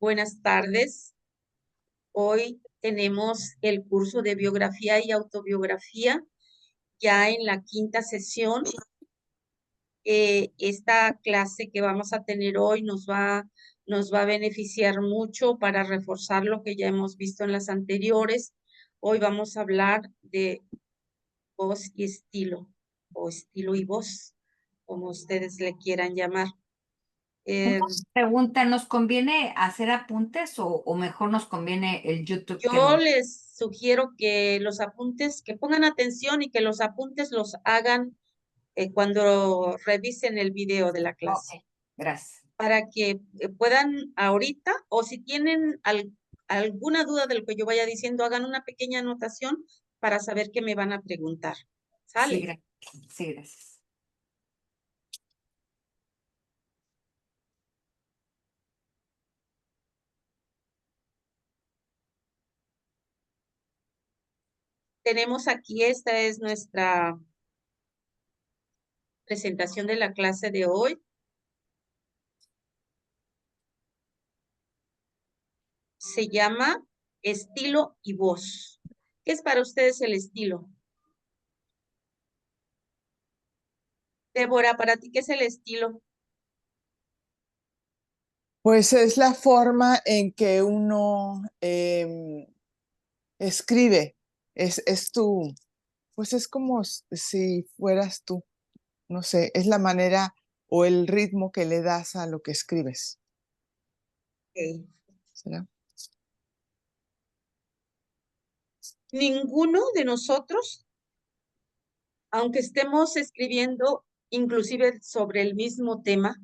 Buenas tardes. Hoy tenemos el curso de biografía y autobiografía ya en la quinta sesión. Esta clase que vamos a tener hoy nos va a beneficiar mucho para reforzar lo que ya hemos visto en las anteriores. Hoy vamos a hablar de voz y estilo, o estilo y voz, como ustedes le quieran llamar. Una Eh, pregunta, ¿nos conviene hacer apuntes o mejor nos conviene el YouTube que Yo nos... les sugiero que los apuntes, que pongan atención y que los apuntes los hagan cuando revisen el video de la Ok, clase, gracias. para que puedan ahorita, o si tienen alguna duda de lo que yo vaya diciendo, hagan una pequeña anotación para saber qué me van a preguntar. Sí, ¿Sale? gracias. Sí, gracias. Tenemos aquí, esta es nuestra presentación de la clase de hoy. Se llama estilo y voz. ¿Qué es para ustedes el estilo? Débora, ¿para ti qué es el estilo? Pues es la forma en que uno escribe. Es tu, pues es como si fueras tú. No sé, es la manera o el ritmo que le das a lo que escribes. Ok. ¿Será? Ninguno de nosotros, aunque estemos escribiendo inclusive sobre el mismo tema,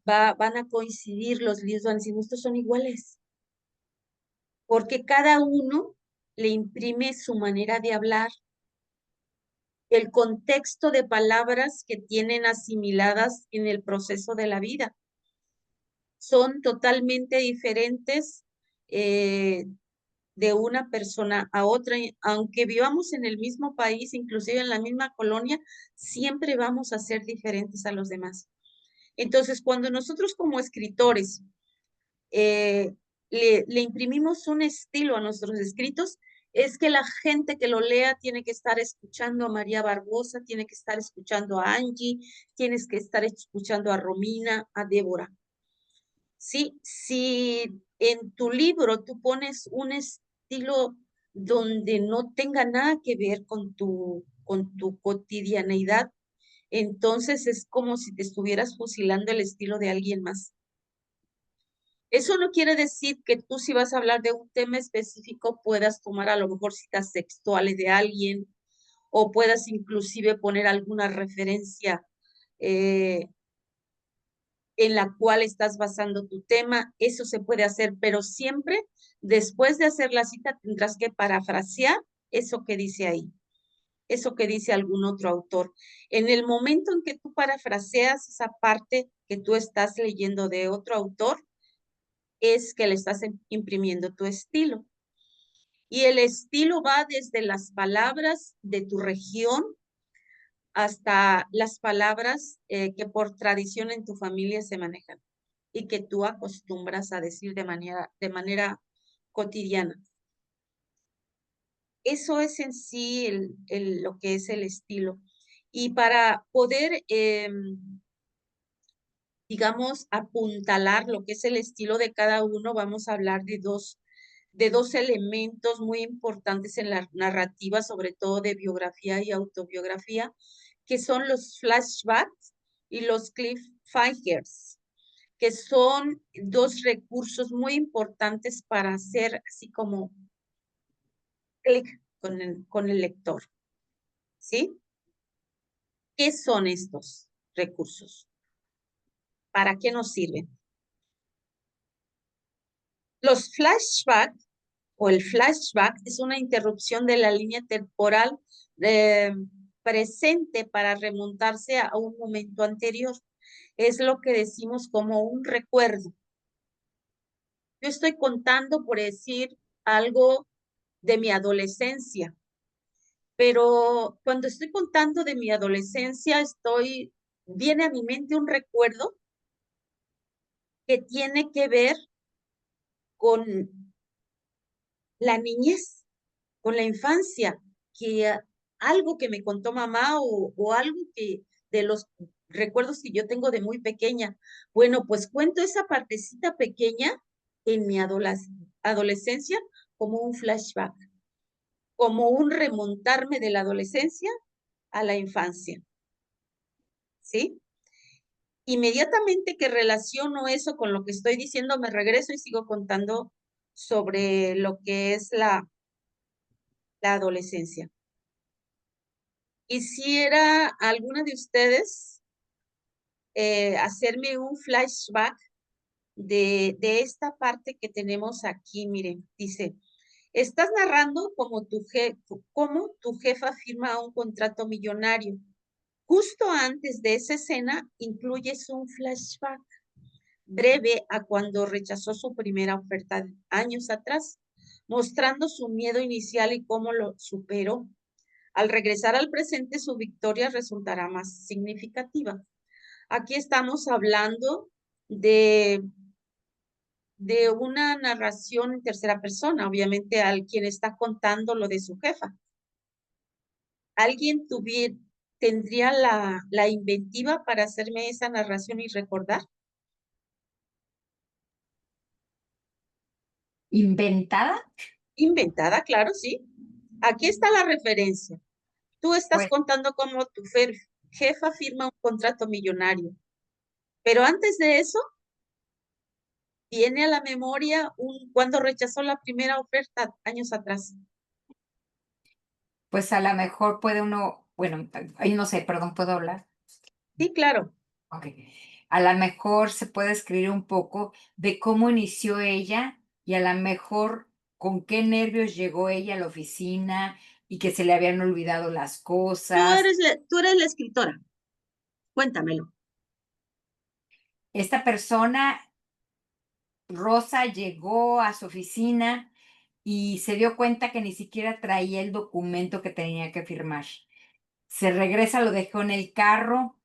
van a coincidir los libros, van a decir, estos son iguales, porque cada uno le imprime su manera de hablar, el contexto de palabras que tienen asimiladas en el proceso de la vida. Son totalmente diferentes de una persona a otra, aunque vivamos en el mismo país, inclusive en la misma colonia, siempre vamos a ser diferentes a los demás. Entonces, cuando nosotros como escritores eh, le imprimimos un estilo a nuestros escritos, es que la gente que lo lea tiene que estar escuchando a María Barbosa, tiene que estar escuchando a Angie, tienes que estar escuchando a Romina, a Débora. Sí, si en tu libro tú pones un estilo donde no tenga nada que ver con tu cotidianeidad, entonces es como si te estuvieras fusilando el estilo de alguien más. Eso no quiere decir que tú si vas a hablar de un tema específico puedas tomar a lo mejor citas textuales de alguien o puedas inclusive poner alguna referencia eh, en la cual estás basando tu tema. Eso se puede hacer, pero siempre después de hacer la cita tendrás que parafrasear eso que dice ahí, eso que dice algún otro autor. En el momento en que tú parafraseas esa parte que tú estás leyendo de otro autor, es que le estás imprimiendo tu estilo. Y el estilo va desde las palabras de tu región hasta las palabras que por tradición en tu familia se manejan y que tú acostumbras a decir de manera cotidiana. Eso es en sí lo que es el estilo. Y para poder, digamos, apuntalar lo que es el estilo de cada uno, vamos a hablar de dos elementos muy importantes en la narrativa, sobre todo de biografía y autobiografía, que son los flashbacks y los cliffhangers, que son dos recursos muy importantes para hacer así como clic con el lector, ¿sí? ¿Qué son estos recursos? ¿Para qué nos sirven? Los flashbacks o el flashback es una interrupción de la línea temporal presente para remontarse a un momento anterior. Es lo que decimos como un recuerdo. Yo estoy contando, por decir algo de mi adolescencia, pero cuando estoy contando de mi adolescencia, viene a mi mente un recuerdo que tiene que ver con la niñez, con la infancia, que algo que me contó mamá o algo que de los recuerdos que yo tengo de muy pequeña. Bueno, pues cuento esa partecita pequeña en mi adolescencia como un flashback, como un remontarme de la adolescencia a la infancia, ¿sí? Inmediatamente que relaciono eso con lo que estoy diciendo, me regreso y sigo contando sobre lo que es la adolescencia. Quisiera alguna de ustedes hacerme un flashback de esta parte que tenemos aquí. Miren, dice, estás narrando como tu jefa firma un contrato millonario. Justo antes de esa escena, incluyes un flashback breve a cuando rechazó su primera oferta años atrás, mostrando su miedo inicial y cómo lo superó. Al regresar al presente, su victoria resultará más significativa. Aquí estamos hablando de, de una narración en tercera persona, obviamente al quien está contando lo de su jefa. ¿Alguien tendría la inventiva para hacerme esa narración y recordar? ¿Inventada? Inventada, claro, sí. Aquí está la referencia. Tú estás Pues, contando cómo tu jefa firma un contrato millonario, pero antes de eso, viene a la memoria cuando rechazó la primera oferta años atrás. pues a lo mejor puede uno, bueno, ahí no sé, perdón, ¿puedo hablar? Sí, claro. Ok. A lo mejor se puede escribir un poco de cómo inició ella y a lo mejor con qué nervios llegó ella a la oficina y que se le habían olvidado las cosas. Tú eres la escritora. Cuéntamelo. Esta persona, Rosa, llegó a su oficina y se dio cuenta que ni siquiera traía el documento que tenía que firmar. Se regresa, lo dejó en el carro,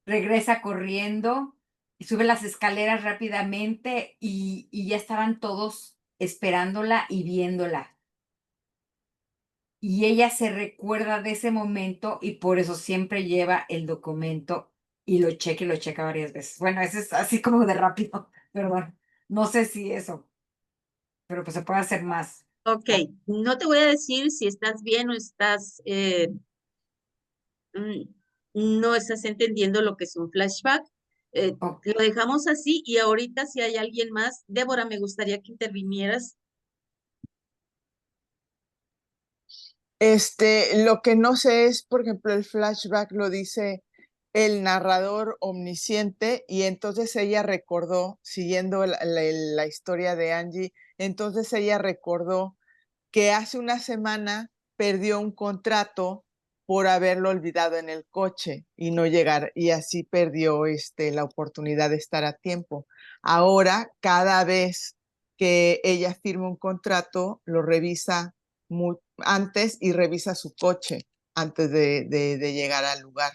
regresa corriendo y sube las escaleras rápidamente y ya estaban todos esperándola y viéndola. Y ella se recuerda de ese momento y por eso siempre lleva el documento y lo checa varias veces. Bueno, eso es así como de rápido, perdón. No sé si eso, pero pues se puede hacer más. Ok, no te voy a decir si estás bien o mm, no estás entendiendo lo que es un flashback. Ok. Lo dejamos así y ahorita si hay alguien más, Débora, me gustaría que intervinieras. Lo que no sé es, por ejemplo, el flashback lo dice el narrador omnisciente y entonces ella recordó, siguiendo la historia de Angie, entonces ella recordó que hace una semana perdió un contrato por haberlo olvidado en el coche y no llegar, y así perdió la oportunidad de estar a tiempo. Ahora, cada vez que ella firma un contrato, lo revisa antes y revisa su coche antes de llegar al lugar.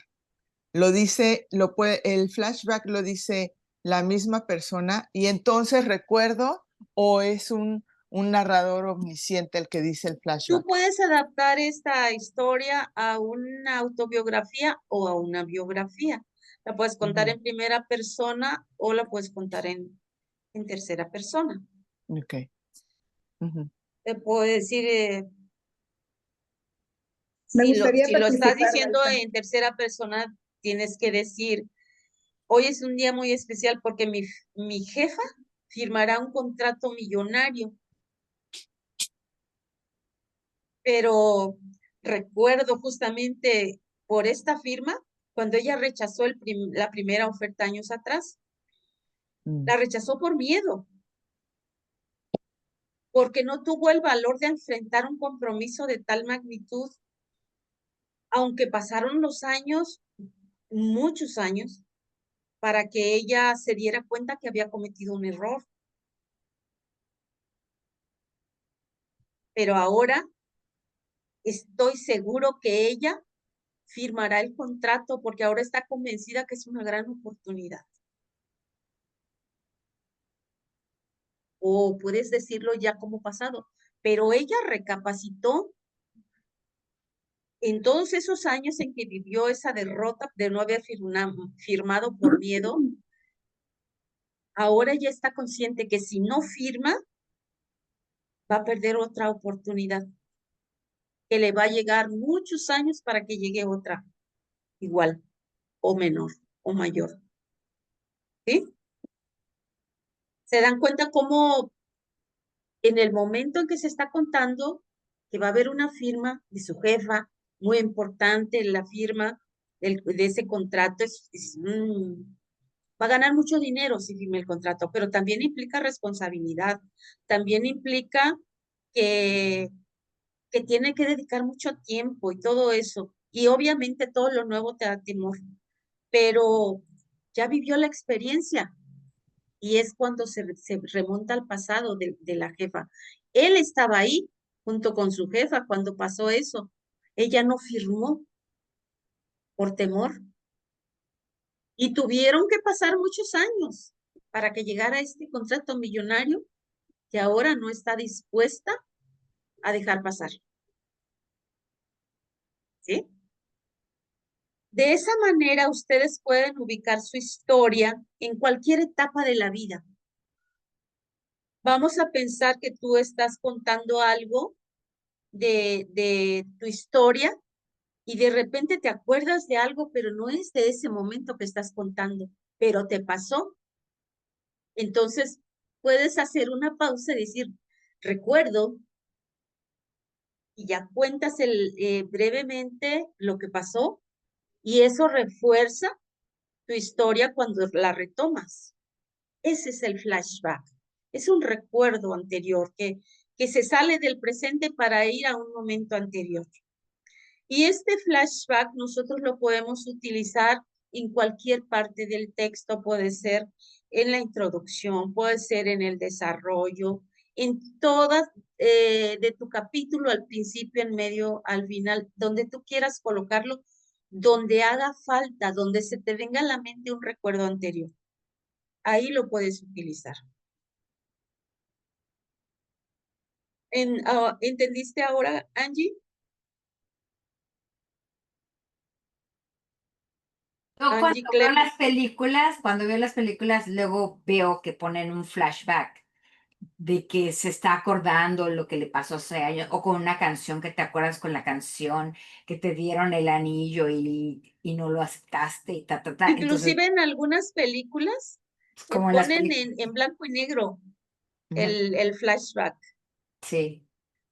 Lo dice, el flashback lo dice la misma persona y entonces recuerdo o es un narrador omnisciente el que dice el Tú flashback. puedes adaptar esta historia a una autobiografía o a una biografía. La puedes contar Ujú. en primera persona o la puedes contar en tercera persona. Ok. Ujú. Te puedo decir, Me gustaría si lo estás participar, diciendo Maisa. en tercera persona, tienes que decir, hoy es un día muy especial porque mi jefa firmará un contrato millonario, pero recuerdo justamente por esta firma, cuando ella rechazó la primera oferta años atrás, Mm. la rechazó por miedo, porque no tuvo el valor de enfrentar un compromiso de tal magnitud, aunque pasaron los años, muchos años, para que ella se diera cuenta que había cometido un error. Pero ahora estoy seguro que ella firmará el contrato porque ahora está convencida que es una gran oportunidad. o puedes decirlo ya como pasado, pero ella recapacitó en todos esos años en que vivió esa derrota de no haber firmado por miedo. Ahora ya está consciente que si no firma, va a perder otra oportunidad, que le va a llegar muchos años para que llegue otra igual, o menor, o mayor. ¿Sí? ¿Se dan cuenta cómo en el momento en que se está contando que va a haber una firma de su jefa, muy importante, la firma de ese contrato, va a ganar mucho dinero si firma el contrato, pero también implica responsabilidad, también implica que, que tiene que dedicar mucho tiempo y todo eso. Y obviamente todo lo nuevo te da temor, pero ya vivió la experiencia y es cuando se remonta al pasado de la jefa. Él estaba ahí junto con su jefa cuando pasó eso. Ella no firmó por temor y tuvieron que pasar muchos años para que llegara este contrato millonario que ahora no está dispuesta a dejar pasar. ¿Sí? De esa manera ustedes pueden ubicar su historia en cualquier etapa de la vida. Vamos a pensar que tú estás contando algo de tu historia y de repente te acuerdas de algo, pero no es de ese momento que estás contando, pero te pasó. Entonces, puedes hacer una pausa y decir, recuerdo, y ya cuentas brevemente lo que pasó, y eso refuerza tu historia cuando la retomas. Ese es el flashback. Es un recuerdo anterior que se sale del presente para ir a un momento anterior. Y este flashback nosotros lo podemos utilizar en cualquier parte del texto, puede ser en la introducción, puede ser en el desarrollo, en todas de tu capítulo, al principio, en medio, al final, donde tú quieras colocarlo, donde haga falta, donde se te venga a la mente un recuerdo anterior. Ahí lo puedes utilizar. ¿Entendiste ahora, Angie? Yo Angie cuando Clem. veo las películas, luego veo que ponen un flashback de que se está acordando lo que le pasó hace años, o con una canción que te acuerdas con la canción, que te dieron el anillo y no lo aceptaste, y ta, ta, ta. Entonces, Inclusive en algunas películas te como en las ponen películas. en blanco y negro Ujú. el flashback Sí.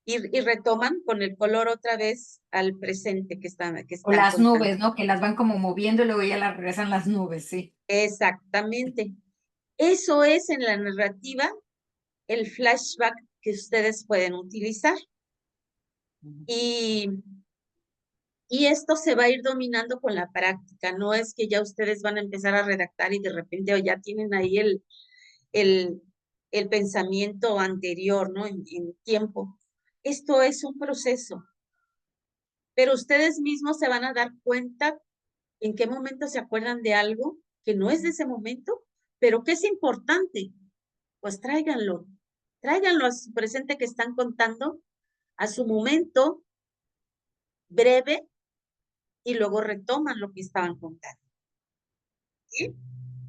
y retoman con el color otra vez al presente que O están las contando. nubes, ¿no? Que las van como moviendo y luego ya las regresan las nubes, sí. Exactamente. Eso es en la narrativa el flashback que ustedes pueden utilizar. Ujú. Y esto se va a ir dominando con la práctica. No es que ya ustedes van a empezar a redactar y de repente ya tienen ahí el, el pensamiento anterior, ¿no? En tiempo. Esto es un proceso, pero ustedes mismos se van a dar cuenta en qué momento se acuerdan de algo que no es de ese momento, pero que es importante. Pues tráiganlo a su presente que están contando, a su momento breve y luego retoman lo que estaban contando. ¿Sí?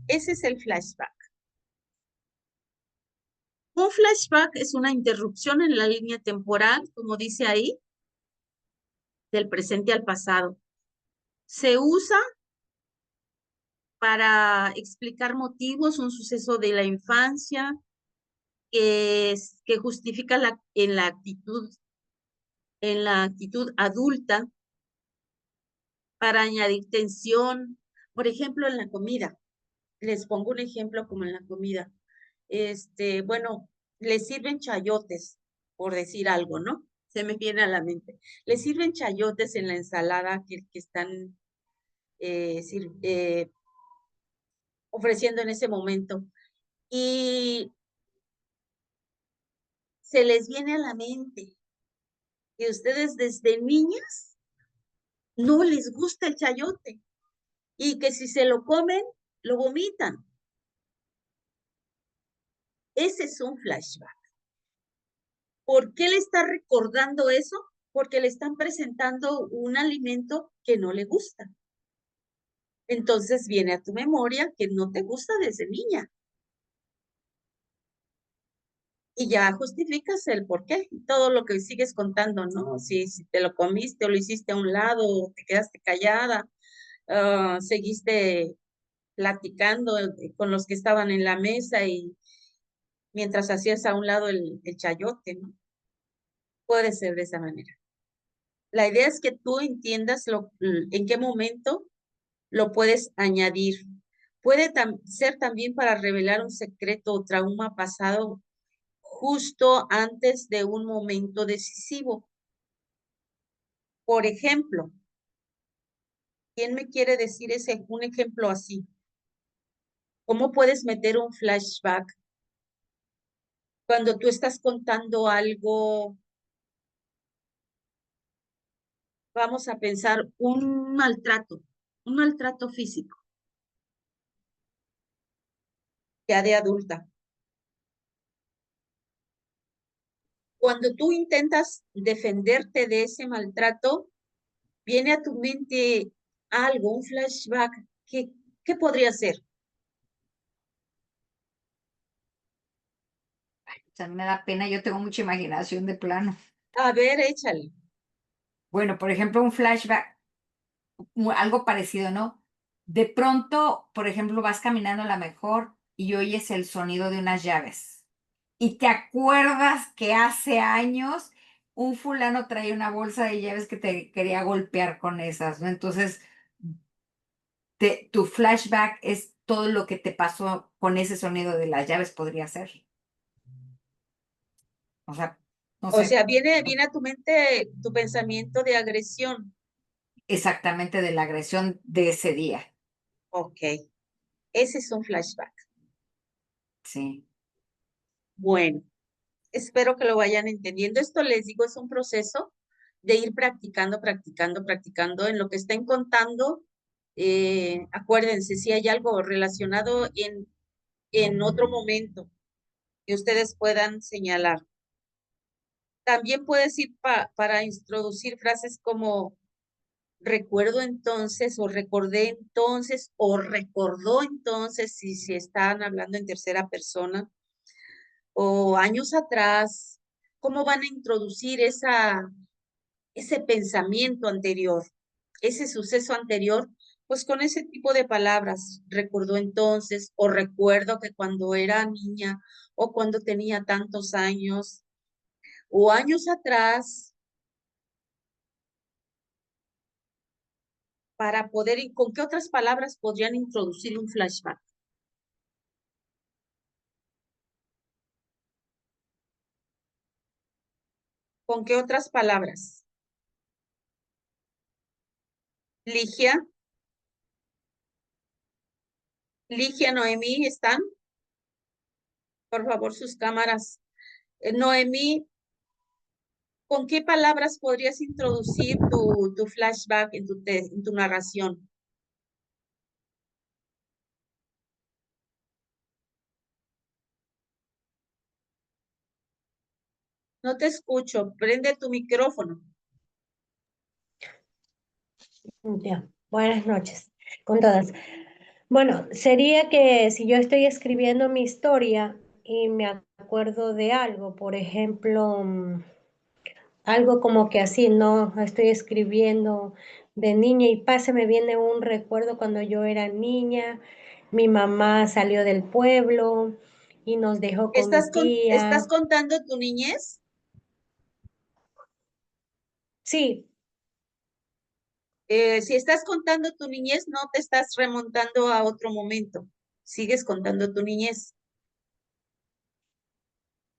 Ese es el flashback. Un flashback es una interrupción en la línea temporal, como dice ahí, del presente al pasado. Se usa para explicar motivos, un suceso de la infancia que justifica en la actitud adulta para añadir tensión, por ejemplo, en la comida. Les pongo un ejemplo como en la comida. Bueno, les sirven chayotes, por decir algo, ¿no? Se me viene a la mente. Les sirven chayotes en la ensalada que están ofreciendo en ese momento. Y se les viene a la mente que ustedes desde niñas no les gusta el chayote y que si se lo comen, lo vomitan. Ese es un flashback. ¿Por qué le está recordando eso? Porque le están presentando un alimento que no le gusta. Entonces viene a tu memoria que no te gusta desde niña. Y ya justificas el por qué. Todo lo que sigues contando, ¿no? Si te lo comiste o lo hiciste a un lado, o te quedaste callada, seguiste platicando con los que estaban en la mesa y mientras hacías a un lado el chayote, ¿no? Puede ser de esa manera. La idea es que tú entiendas en qué momento lo puedes añadir. Puede ser también para revelar un secreto o trauma pasado justo antes de un momento decisivo. Por ejemplo, ¿quién me quiere decir un ejemplo así? ¿Cómo puedes meter un flashback cuando tú estás contando algo? Vamos a pensar un maltrato físico, ya de adulta. Cuando tú intentas defenderte de ese maltrato, viene a tu mente algo, un flashback. ¿Qué podría ser? O sea, me da pena, yo tengo mucha imaginación de plano. A ver, échale. Bueno, por ejemplo, un flashback, algo parecido, ¿no? De pronto, por ejemplo, vas caminando a la mejor y oyes el sonido de unas llaves. Y te acuerdas que hace años un fulano traía una bolsa de llaves que te quería golpear con esas, ¿no? Entonces, tu flashback es todo lo que te pasó con ese sonido de las llaves, podría ser. O sea, no O sé sea, viene a tu mente tu pensamiento de agresión. exactamente de la agresión de ese día. Ok, ese es un flashback. Sí. Bueno, espero que lo vayan entendiendo. Esto les digo, es un proceso de ir practicando, practicando, practicando en lo que estén contando. Acuérdense, si hay algo relacionado en otro momento que ustedes puedan señalar. También puedes ir para introducir frases como recuerdo entonces o recordé entonces o recordó entonces si están hablando en tercera persona o años atrás. ¿Cómo van a introducir ese pensamiento anterior, ese suceso anterior? Pues con ese tipo de palabras, recordó entonces o recuerdo que cuando era niña o cuando tenía tantos años o años atrás, para poder, ¿con qué otras palabras podrían introducir un flashback? ¿Con qué otras palabras? Ligia, Ligia, Noemí, ¿están? Por favor, sus cámaras. Noemí, ¿con qué palabras podrías introducir tu flashback en tu narración? No te escucho. Prende tu micrófono. Ya, buenas noches con todas. Bueno, sería que si yo estoy escribiendo mi historia y me acuerdo de algo, por ejemplo, algo como que así, ¿no? Estoy escribiendo de niña y se me viene un recuerdo cuando yo era niña, mi mamá salió del pueblo y nos dejó con mi ¿Estás tía. contando tu niñez? Sí, Si estás contando tu niñez, no te estás remontando a otro momento. Sigues contando tu niñez.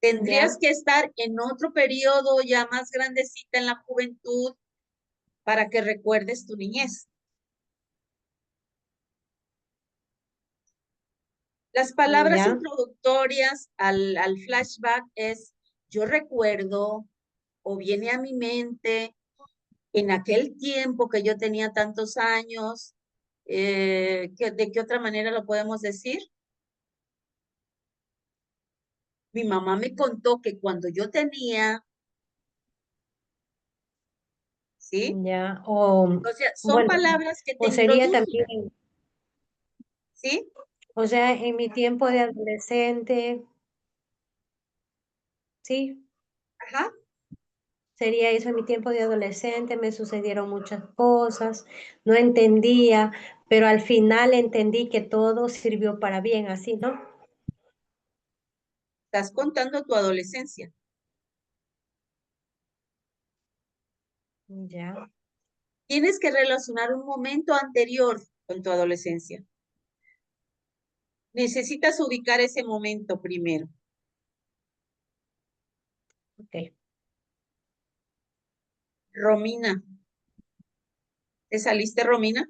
Tendrías ya, que estar en otro periodo ya más grandecita en la juventud para que recuerdes tu niñez. Las palabras ya, introductorias al flashback es yo recuerdo o viene a mi mente en aquel tiempo que yo tenía tantos años. ¿De qué otra manera lo podemos decir? Mi mamá me contó que cuando yo tenía, ¿sí? Ya, O sea, son bueno, palabras que te o sería introducen, también, ¿sí? o sea, en mi tiempo de adolescente, sí, Ajá. sería eso, en mi tiempo de adolescente me sucedieron muchas cosas, no entendía, pero al final entendí que todo sirvió para bien, así, ¿no? Estás contando tu adolescencia. Ya, Tienes que relacionar un momento anterior con tu adolescencia. Necesitas ubicar ese momento primero. ok. Romina, ¿te saliste, Romina?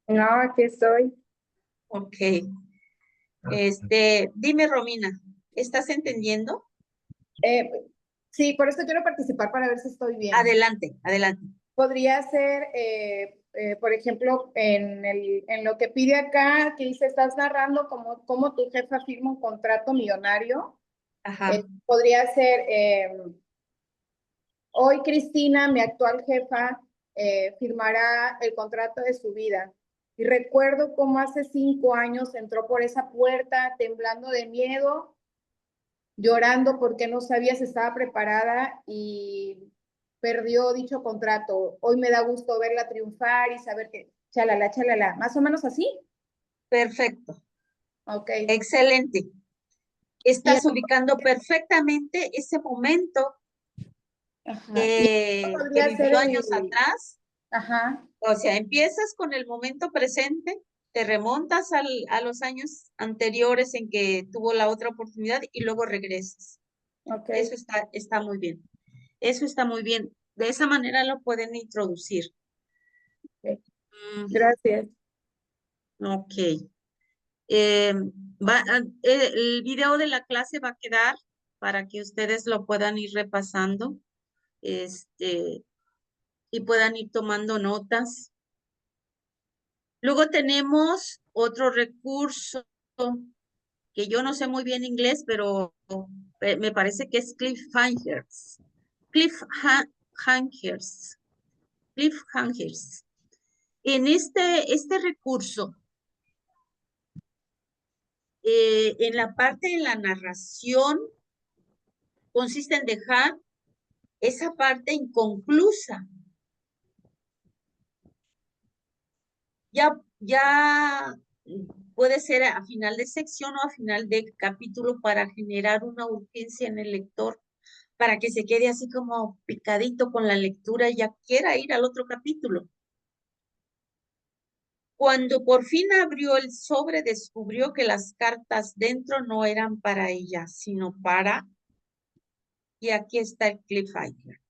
No, aquí estoy. Ok. Dime, Romina, ¿estás entendiendo? Eh, sí, por eso quiero participar para ver si estoy bien. Adelante, adelante. Podría ser, por ejemplo, en lo que pide acá, que dice, estás narrando cómo tu jefa firma un contrato millonario. Ajá. Podría ser, hoy Cristina, mi actual jefa, firmará el contrato de su vida. Y recuerdo cómo hace 5 años entró por esa puerta temblando de miedo, llorando porque no sabía si estaba preparada y perdió dicho contrato. Hoy me da gusto verla triunfar y saber que, chalala, chalala, más o menos así. Perfecto. Ok. Excelente. Y Estás ubicando perfectamente ese momento ajá, y que podría ser vivió años atrás. ajá, O sea, empiezas con el momento presente, te remontas a los años anteriores en que tuvo la otra oportunidad y luego regresas. ok, Eso está muy bien. Eso está muy bien. De esa manera lo pueden introducir. ok. Mm, Gracias. ok. El video de la clase va a quedar para que ustedes lo puedan ir repasando, y puedan ir tomando notas. Luego tenemos otro recurso que yo no sé muy bien inglés, pero me parece que es cliffhangers. Cliffhangers. Cliffhangers. En este recurso, en la parte de la narración, consiste en dejar esa parte inconclusa. Ya puede ser a final de sección o a final de capítulo para generar una urgencia en el lector, para que se quede así como picadito con la lectura y ya quiera ir al otro capítulo. Cuando por fin abrió el sobre, descubrió que las cartas dentro no eran para ella, sino para, y aquí está el cliffhanger.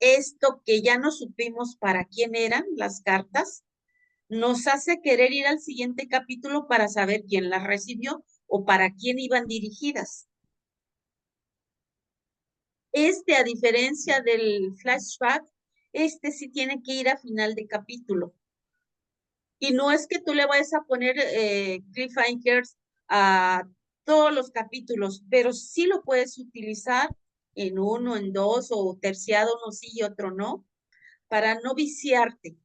Esto que ya no supimos para quién eran las cartas, nos hace querer ir al siguiente capítulo para saber quién las recibió o para quién iban dirigidas. A diferencia del flashback, sí tiene que ir a final de capítulo. Y no es que tú le vayas a poner cliffhangers a todos los capítulos, pero sí lo puedes utilizar en uno, en dos, o terciado uno sí y otro no, para no viciarte.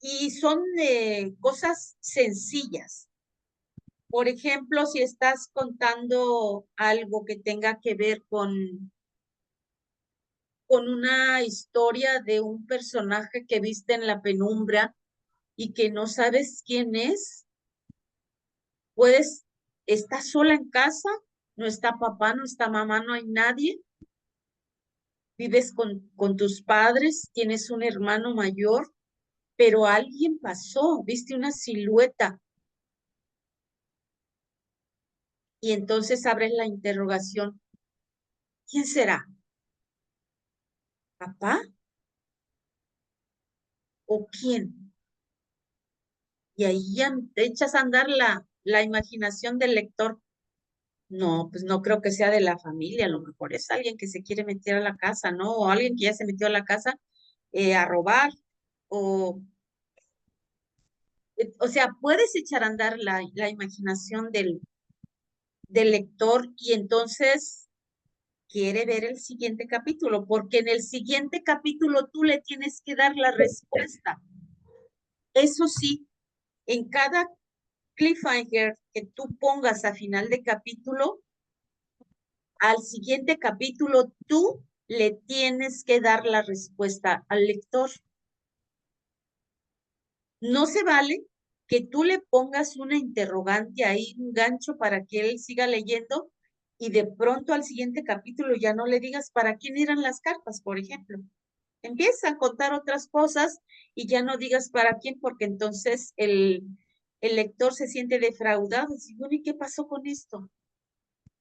Y son cosas sencillas. Por ejemplo, si estás contando algo que tenga que ver con una historia de un personaje que viste en la penumbra y que no sabes quién es, estás sola en casa, no está papá, no está mamá, no hay nadie, vives con tus padres, tienes un hermano mayor, pero alguien pasó, viste una silueta y entonces abres la interrogación. ¿Quién será? ¿Papá o quién? Y ahí ya te echas a andar la imaginación del lector. No, pues no creo que sea de la familia, a lo mejor es alguien que se quiere meter a la casa, ¿no? O alguien que ya se metió a la casa a robar, o, o sea, puedes echar a andar la imaginación del lector y entonces quiere ver el siguiente capítulo, porque en el siguiente capítulo tú le tienes que dar la respuesta. Eso sí, en cada cliffhanger que tú pongas a final de capítulo, al siguiente capítulo tú le tienes que dar la respuesta al lector. No se vale que tú le pongas una interrogante ahí, un gancho para que él siga leyendo y de pronto al siguiente capítulo ya no le digas para quién eran las cartas, por ejemplo. Empieza a contar otras cosas y ya no digas para quién, porque entonces el lector se siente defraudado. Dice, bueno, ¿y qué pasó con esto?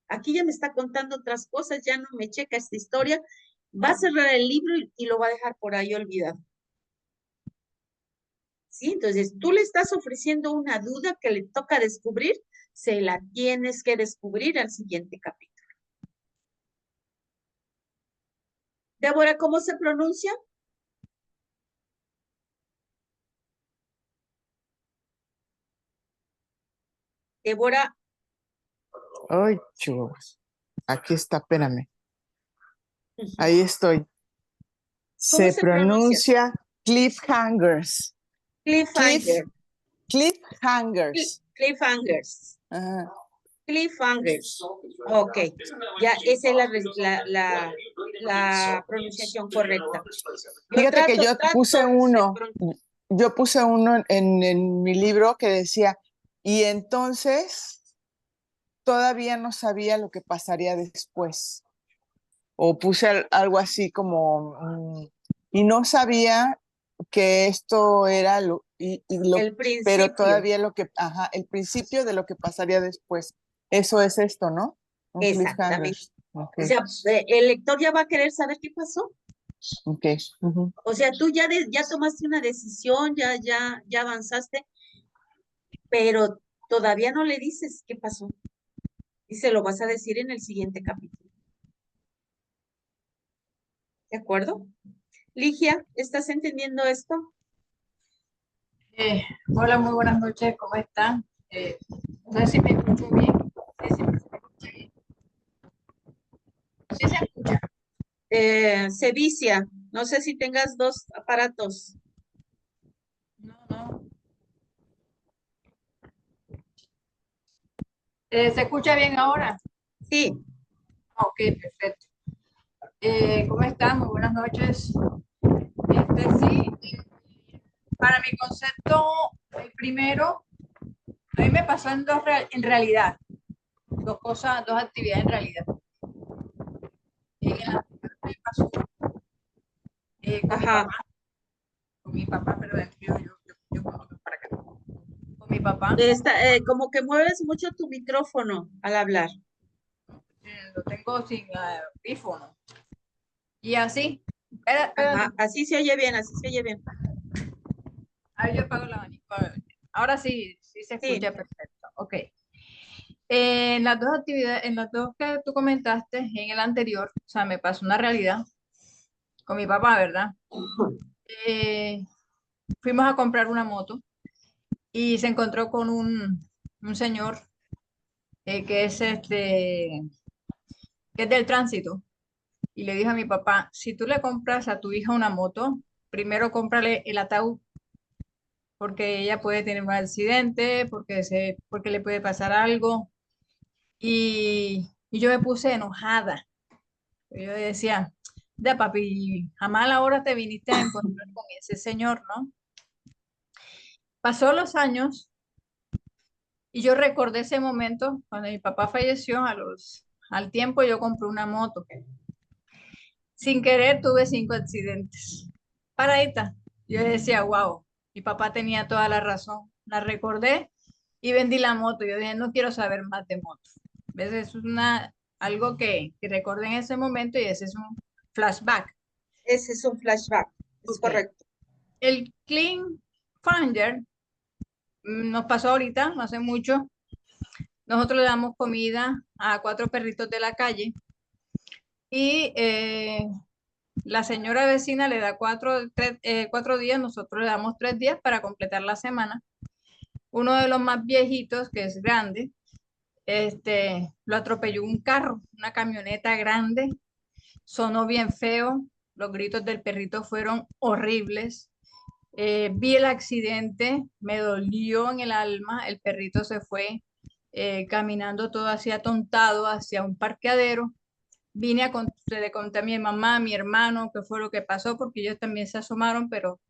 Aquí ya me está contando otras cosas, ya no me checa esta historia. Va a cerrar el libro y lo va a dejar por ahí olvidado. ¿Sí? Entonces, tú le estás ofreciendo una duda que le toca descubrir, se la tienes que descubrir al siguiente capítulo. Débora, ¿cómo se pronuncia? Débora, Ay, chivos. Aquí está, espérame. Ahí estoy. ¿cómo Se se pronuncia? pronuncia cliffhangers. Cliffhanger. Cliffhangers. Cliffhangers. Ajá. Cliffhangers. Ok, ya esa es la pronunciación correcta. Fíjate que yo puse de uno. pronto- Yo puse uno en mi libro que decía, y entonces todavía no sabía lo que pasaría después. O puse algo así como, y no sabía que esto era el pero principio, todavía ajá, el principio de lo que pasaría después. Eso es esto, ¿no? Un cliffhanger. exactamente. Ok, O sea, el lector ya va a querer saber qué pasó. ok. Ujú. O sea, tú ya tomaste una decisión, ya avanzaste, pero todavía no le dices qué pasó. Y se lo vas a decir en el siguiente capítulo. ¿De acuerdo? Ligia, ¿estás entendiendo esto? Hola, muy buenas noches, ¿cómo están? No sé si me escucho bien. Sí, sí, me escucha bien. Sí se escucha. Se vicia. No sé si tengas dos aparatos. No, no. ¿Se escucha bien ahora? Sí, Ok, perfecto. ¿Cómo están? Muy buenas noches. Sí, para mi concepto, el primero, a mí me pasó en realidad, dos cosas, dos actividades en realidad. En el anterior me pasó ajá. con mi papá, perdón, yo para acá. Con mi papá, Como que mueves mucho tu micrófono al hablar. lo tengo sin audífono. Y así, Ajá, espérate, así se oye bien, así se oye bien. ahí yo apago el abanico. Ahora sí, sí se Sí, escucha perfecto. Ok. En las dos actividades, en las dos que tú comentaste, en el anterior, o sea, me pasó una realidad con mi papá, ¿verdad? Eh, Fuimos a comprar una moto y se encontró con un señor que es que es del tránsito y le dijo a mi papá, si tú le compras a tu hija una moto, primero cómprale el ataúd porque ella puede tener un accidente, porque le puede pasar algo. Y yo me puse enojada. Yo decía, de papi, jamás a la hora te viniste a encontrar con ese señor, ¿no? Pasó los años y yo recordé ese momento cuando mi papá falleció, al tiempo yo compré una moto. Sin querer tuve 5 accidentes. Paradita. Yo decía, wow, mi papá tenía toda la razón. La recordé y vendí la moto. Yo dije, no quiero saber más de moto. ¿Ves? Eso es algo que recordé en ese momento y ese es un flashback. ese es un flashback, es Ok. correcto. El Clean Finder nos pasó ahorita, no hace mucho. Nosotros le damos comida a 4 perritos de la calle y la señora vecina le da 4 días, nosotros le damos 3 días para completar la semana. Uno de los más viejitos, que es grande, lo atropelló un carro, una camioneta grande, sonó bien feo, los gritos del perrito fueron horribles. Vi el accidente, me dolió en el alma, el perrito se fue caminando todo así atontado hacia un parqueadero. Le conté a mi mamá, a mi hermano, qué fue lo que pasó, porque ellos también se asomaron, pero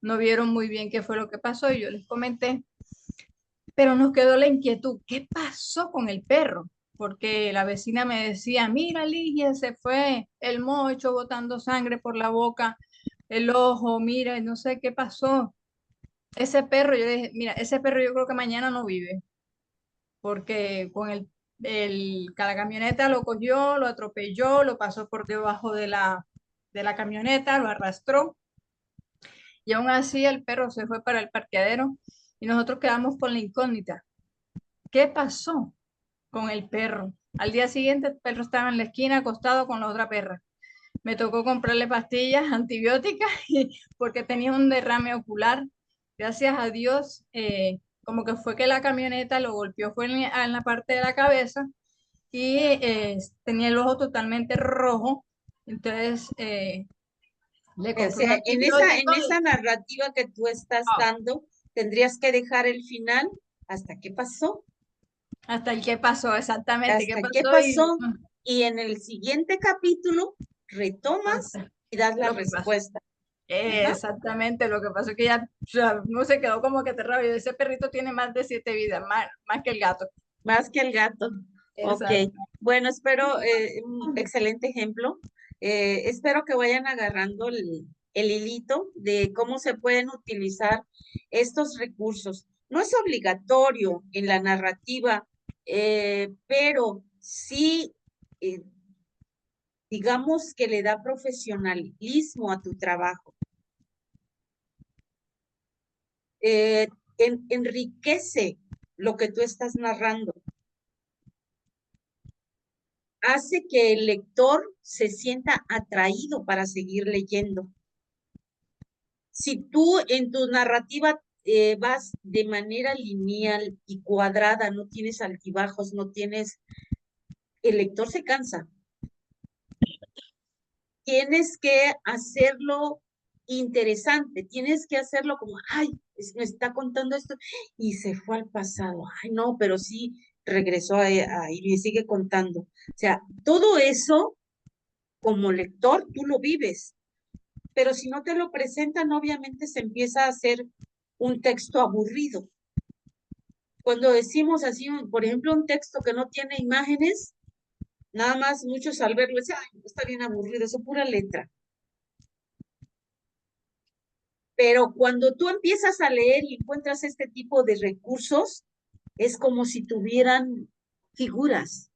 no vieron muy bien qué fue lo que pasó y yo les comenté. Pero nos quedó la inquietud, ¿qué pasó con el perro? Porque la vecina me decía, mira, Ligia, se fue el mocho botando sangre por la boca, el ojo, mira, no sé qué pasó. Ese perro, yo dije, mira, ese perro yo creo que mañana no vive, porque con la camioneta lo cogió, lo atropelló, lo pasó por debajo de la camioneta, lo arrastró, y aún así el perro se fue para el parqueadero y nosotros quedamos con la incógnita. ¿Qué pasó con el perro? Al día siguiente el perro estaba en la esquina acostado con la otra perra. Me tocó comprarle pastillas antibióticas porque tenía un derrame ocular. Gracias a Dios, como que fue que la camioneta lo golpeó, fue en la parte de la cabeza y tenía el ojo totalmente rojo. Entonces, le O compré un sea, antibiótico. en esa narrativa que tú estás Ah, dando, tendrías que dejar el final hasta qué pasó, hasta el qué pasó, exactamente, qué hasta qué pasó pasó, y en el siguiente capítulo retomas y das la lo que pasó. respuesta. Ajá. Exactamente, lo que pasó es que ya o sea, no se quedó como que aterrado. Y ese perrito tiene más de 7 vidas, más que el gato. Más que el gato. Ok. Exacto. Bueno, espero, un excelente ejemplo. Espero que vayan agarrando el hilito de cómo se pueden utilizar estos recursos. No es obligatorio en la narrativa, pero sí, eh, digamos que le da profesionalismo a tu trabajo. Eh, enriquece lo que tú estás narrando. Hace que el lector se sienta atraído para seguir leyendo. Si tú en tu narrativa vas de manera lineal y cuadrada, no tienes altibajos, no tienes, el lector se cansa. Tienes que hacerlo interesante, tienes que hacerlo como, ay, me está contando esto y se fue al pasado. Ay, no, pero sí regresó y me sigue contando. O sea, todo eso como lector tú lo vives, pero si no te lo presentan, obviamente se empieza a hacer un texto aburrido. Cuando decimos así, por ejemplo, un texto que no tiene imágenes, nada más muchos al verlo dicen, ay, está bien aburrido, eso es pura letra. Pero cuando tú empiezas a leer y encuentras este tipo de recursos, es como si tuvieran figuras,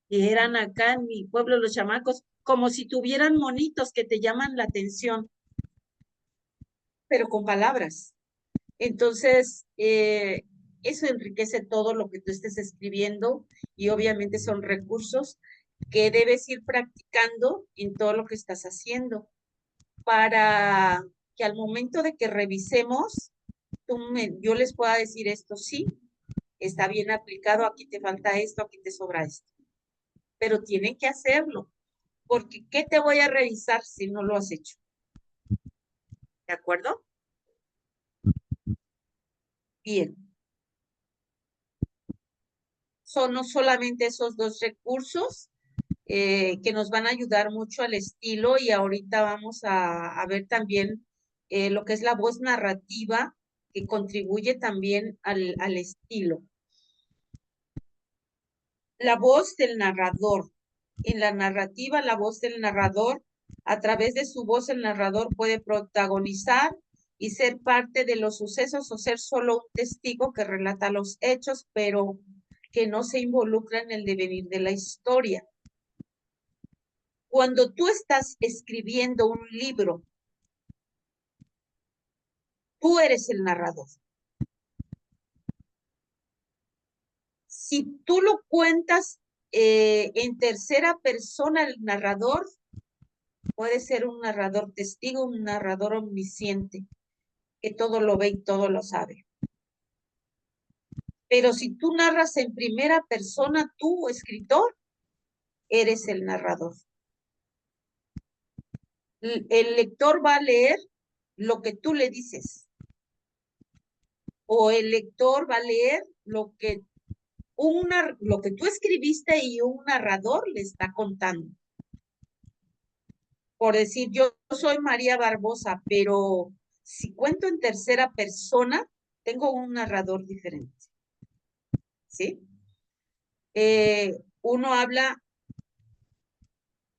que eran acá en mi pueblo los chamacos, como si tuvieran monitos que te llaman la atención, pero con palabras. Entonces, eso enriquece todo lo que tú estés escribiendo y obviamente son recursos que debes ir practicando en todo lo que estás haciendo para que al momento de que revisemos, yo les pueda decir esto sí, está bien aplicado, aquí te falta esto, aquí te sobra esto. Pero tienen que hacerlo, porque ¿qué te voy a revisar si no lo has hecho? ¿De acuerdo? Bien. Son no solamente esos dos recursos que nos van a ayudar mucho al estilo y ahorita vamos a ver también lo que es la voz narrativa que contribuye también al estilo. La voz del narrador. En la narrativa, la voz del narrador, a través de su voz, el narrador puede protagonizar y ser parte de los sucesos o ser solo un testigo que relata los hechos, pero que no se involucra en el devenir de la historia. Cuando tú estás escribiendo un libro, tú eres el narrador. Si tú lo cuentas en tercera persona, el narrador puede ser un narrador testigo, un narrador omnisciente, que todo lo ve y todo lo sabe. Pero si tú narras en primera persona, tú, escritor, eres el narrador. El lector va a leer lo que tú le dices. O el lector va a leer lo que tú escribiste y un narrador le está contando. Por decir, yo soy María Barbosa, pero si cuento en tercera persona, tengo un narrador diferente. ¿Sí? Uno habla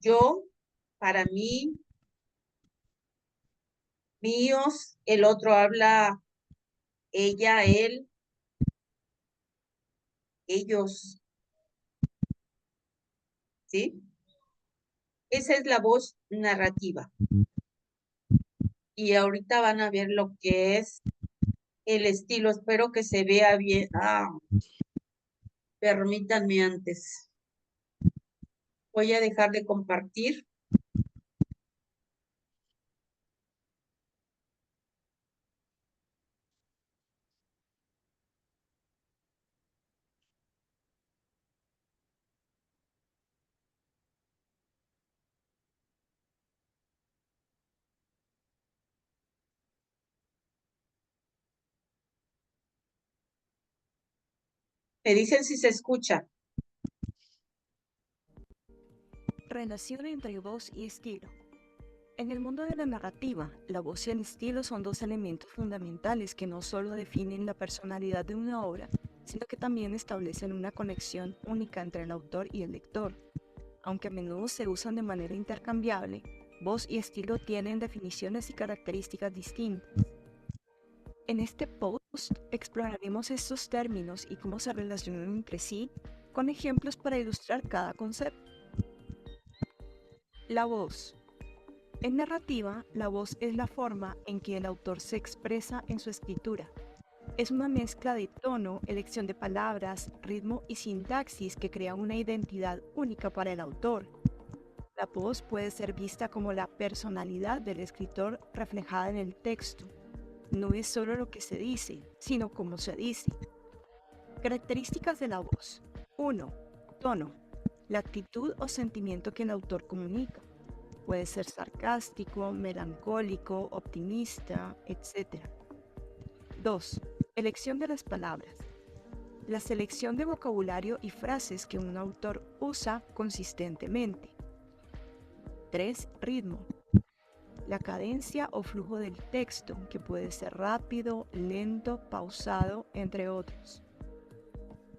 yo, para mí, míos, el otro habla ella, él, ellos. ¿Sí? Esa es la voz narrativa. Y ahorita van a ver lo que es el estilo. Espero que se vea bien. Permítanme antes. Voy a dejar de compartir. Me dicen si se escucha. Relación entre voz y estilo. En el mundo de la narrativa, la voz y el estilo son dos elementos fundamentales que no solo definen la personalidad de una obra, sino que también establecen una conexión única entre el autor y el lector. Aunque a menudo se usan de manera intercambiable, voz y estilo tienen definiciones y características distintas. En este post exploraremos estos términos y cómo se relacionan entre sí, con ejemplos para ilustrar cada concepto. La voz. En narrativa, la voz es la forma en que el autor se expresa en su escritura. Es una mezcla de tono, elección de palabras, ritmo y sintaxis que crea una identidad única para el autor. La voz puede ser vista como la personalidad del escritor reflejada en el texto. No es solo lo que se dice, sino cómo se dice. Características de la voz. 1. Tono. La actitud o sentimiento que el autor comunica. Puede ser sarcástico, melancólico, optimista, etc. 2. Elección de las palabras. La selección de vocabulario y frases que un autor usa consistentemente. 3. Ritmo. La cadencia o flujo del texto, que puede ser rápido, lento, pausado, entre otros.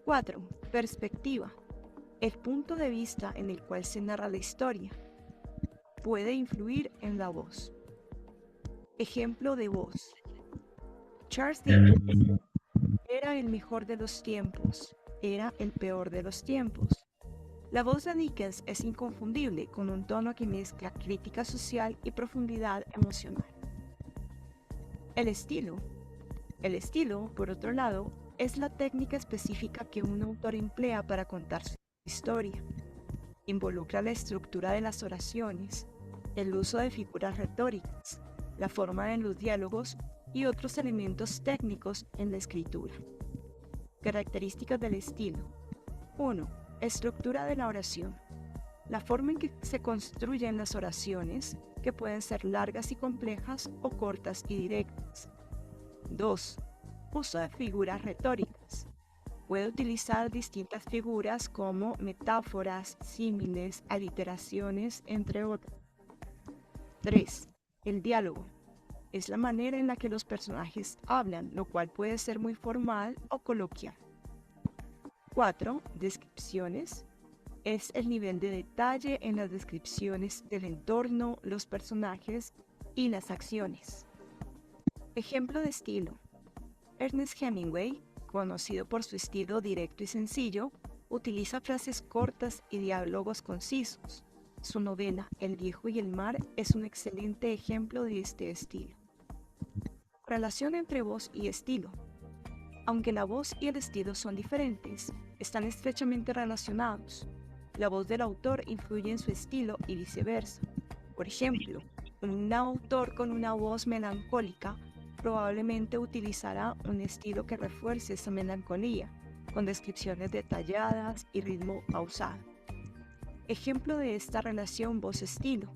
4. Perspectiva. El punto de vista en el cual se narra la historia. Puede influir en la voz. Ejemplo de voz. Charles Dickens era el mejor de los tiempos, era el peor de los tiempos. La voz de Dickens es inconfundible, con un tono que mezcla crítica social y profundidad emocional. El estilo. El estilo, por otro lado, es la técnica específica que un autor emplea para contar su historia. Involucra la estructura de las oraciones, el uso de figuras retóricas, la forma de los diálogos y otros elementos técnicos en la escritura. Características del estilo. 1. Estructura de la oración. La forma en que se construyen las oraciones, que pueden ser largas y complejas o cortas y directas. 2. Uso de figuras retóricas. Puede utilizar distintas figuras como metáforas, símiles, aliteraciones, entre otras. 3. El diálogo. Es la manera en la que los personajes hablan, lo cual puede ser muy formal o coloquial. 4. Descripciones. Es el nivel de detalle en las descripciones del entorno, los personajes y las acciones. Ejemplo de estilo. Ernest Hemingway, conocido por su estilo directo y sencillo, utiliza frases cortas y diálogos concisos. Su novela El viejo y el mar es un excelente ejemplo de este estilo. Relación entre voz y estilo. Aunque la voz y el estilo son diferentes, están estrechamente relacionados. La voz del autor influye en su estilo y viceversa. Por ejemplo, un autor con una voz melancólica probablemente utilizará un estilo que refuerce esa melancolía, con descripciones detalladas y ritmo pausado. Ejemplo de esta relación voz-estilo.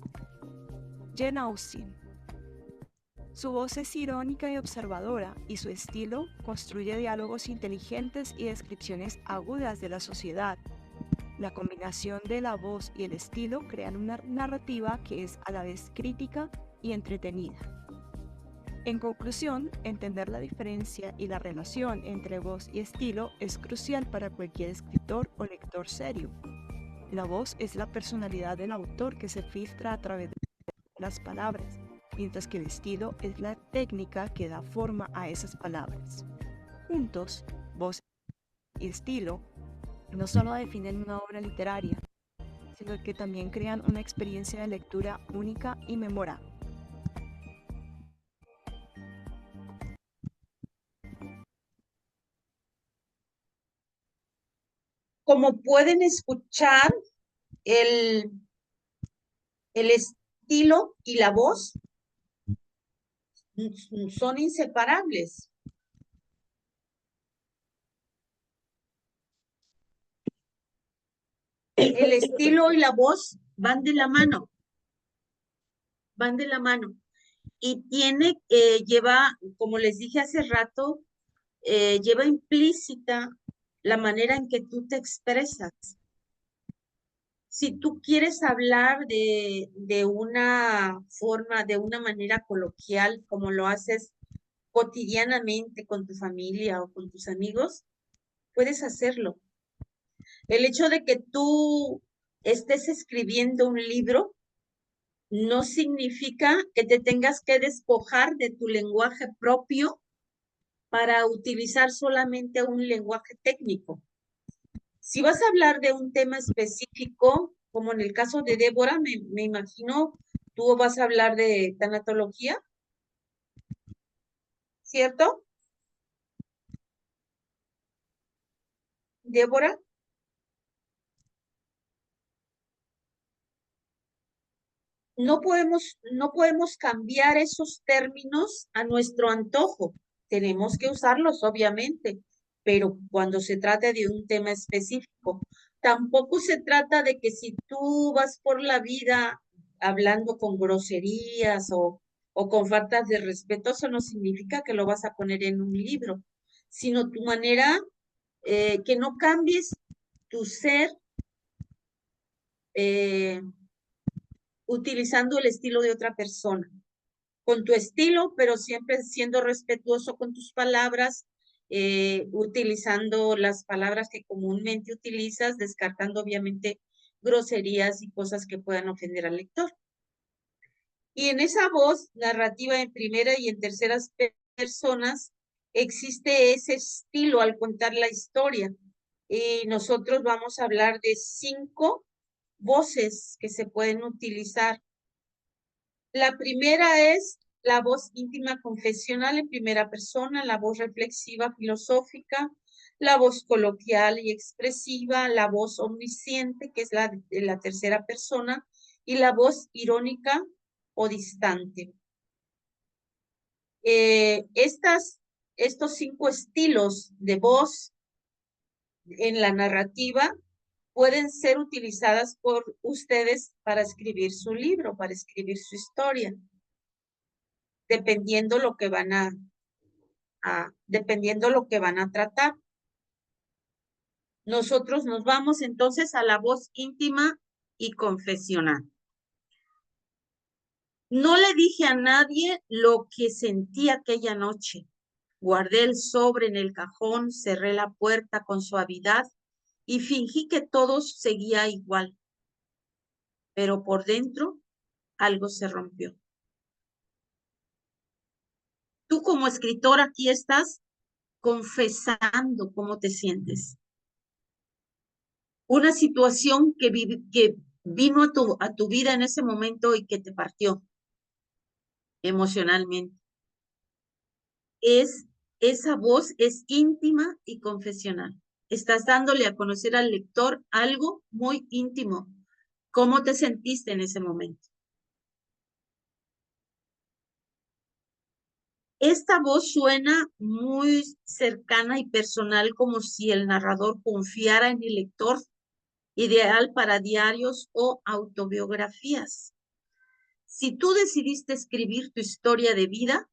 Jane Austen. Su voz es irónica y observadora, y su estilo construye diálogos inteligentes y descripciones agudas de la sociedad. La combinación de la voz y el estilo crean una narrativa que es a la vez crítica y entretenida. En conclusión, entender la diferencia y la relación entre voz y estilo es crucial para cualquier escritor o lector serio. La voz es la personalidad del autor que se filtra a través de las palabras, mientras que el estilo es la técnica que da forma a esas palabras. Juntos, voz y estilo no solo definen una obra literaria, sino que también crean una experiencia de lectura única y memorable. Como pueden escuchar, el estilo y la voz son inseparables. El estilo y la voz van de la mano. Van de la mano. Y lleva, como les dije hace rato, lleva implícita la manera en que tú te expresas. Si tú quieres hablar de una forma, de una manera coloquial, como lo haces cotidianamente con tu familia o con tus amigos, puedes hacerlo. El hecho de que tú estés escribiendo un libro no significa que te tengas que despojar de tu lenguaje propio para utilizar solamente un lenguaje técnico. Si vas a hablar de un tema específico, como en el caso de Débora, me imagino, tú vas a hablar de tanatología, ¿cierto? Débora. No podemos cambiar esos términos a nuestro antojo. Tenemos que usarlos, obviamente, pero cuando se trata de un tema específico, tampoco se trata de que si tú vas por la vida hablando con groserías o con faltas de respeto, eso no significa que lo vas a poner en un libro, sino tu manera, que no cambies tu ser, utilizando el estilo de otra persona, con tu estilo, pero siempre siendo respetuoso con tus palabras, utilizando las palabras que comúnmente utilizas, descartando obviamente groserías y cosas que puedan ofender al lector. Y en esa voz narrativa en primera y en terceras personas existe ese estilo al contar la historia. Y nosotros vamos a hablar de 5 voces que se pueden utilizar. La primera es la voz íntima confesional en primera persona, la voz reflexiva filosófica, la voz coloquial y expresiva, la voz omnisciente, que es la de la tercera persona, y la voz irónica o distante. Estos 5 estilos de voz en la narrativa pueden ser utilizadas por ustedes para escribir su libro, para escribir su historia, dependiendo lo que van a tratar. Nosotros nos vamos entonces a la voz íntima y confesional. No le dije a nadie lo que sentí aquella noche. Guardé el sobre en el cajón, cerré la puerta con suavidad y fingí que todo seguía igual. Pero por dentro algo se rompió. Tú como escritor aquí estás confesando cómo te sientes. Una situación que vino a tu vida en ese momento y que te partió emocionalmente. Esa voz es íntima y confesional. Estás dándole a conocer al lector algo muy íntimo. ¿Cómo te sentiste en ese momento? Esta voz suena muy cercana y personal, como si el narrador confiara en el lector, ideal para diarios o autobiografías. Si tú decidiste escribir tu historia de vida,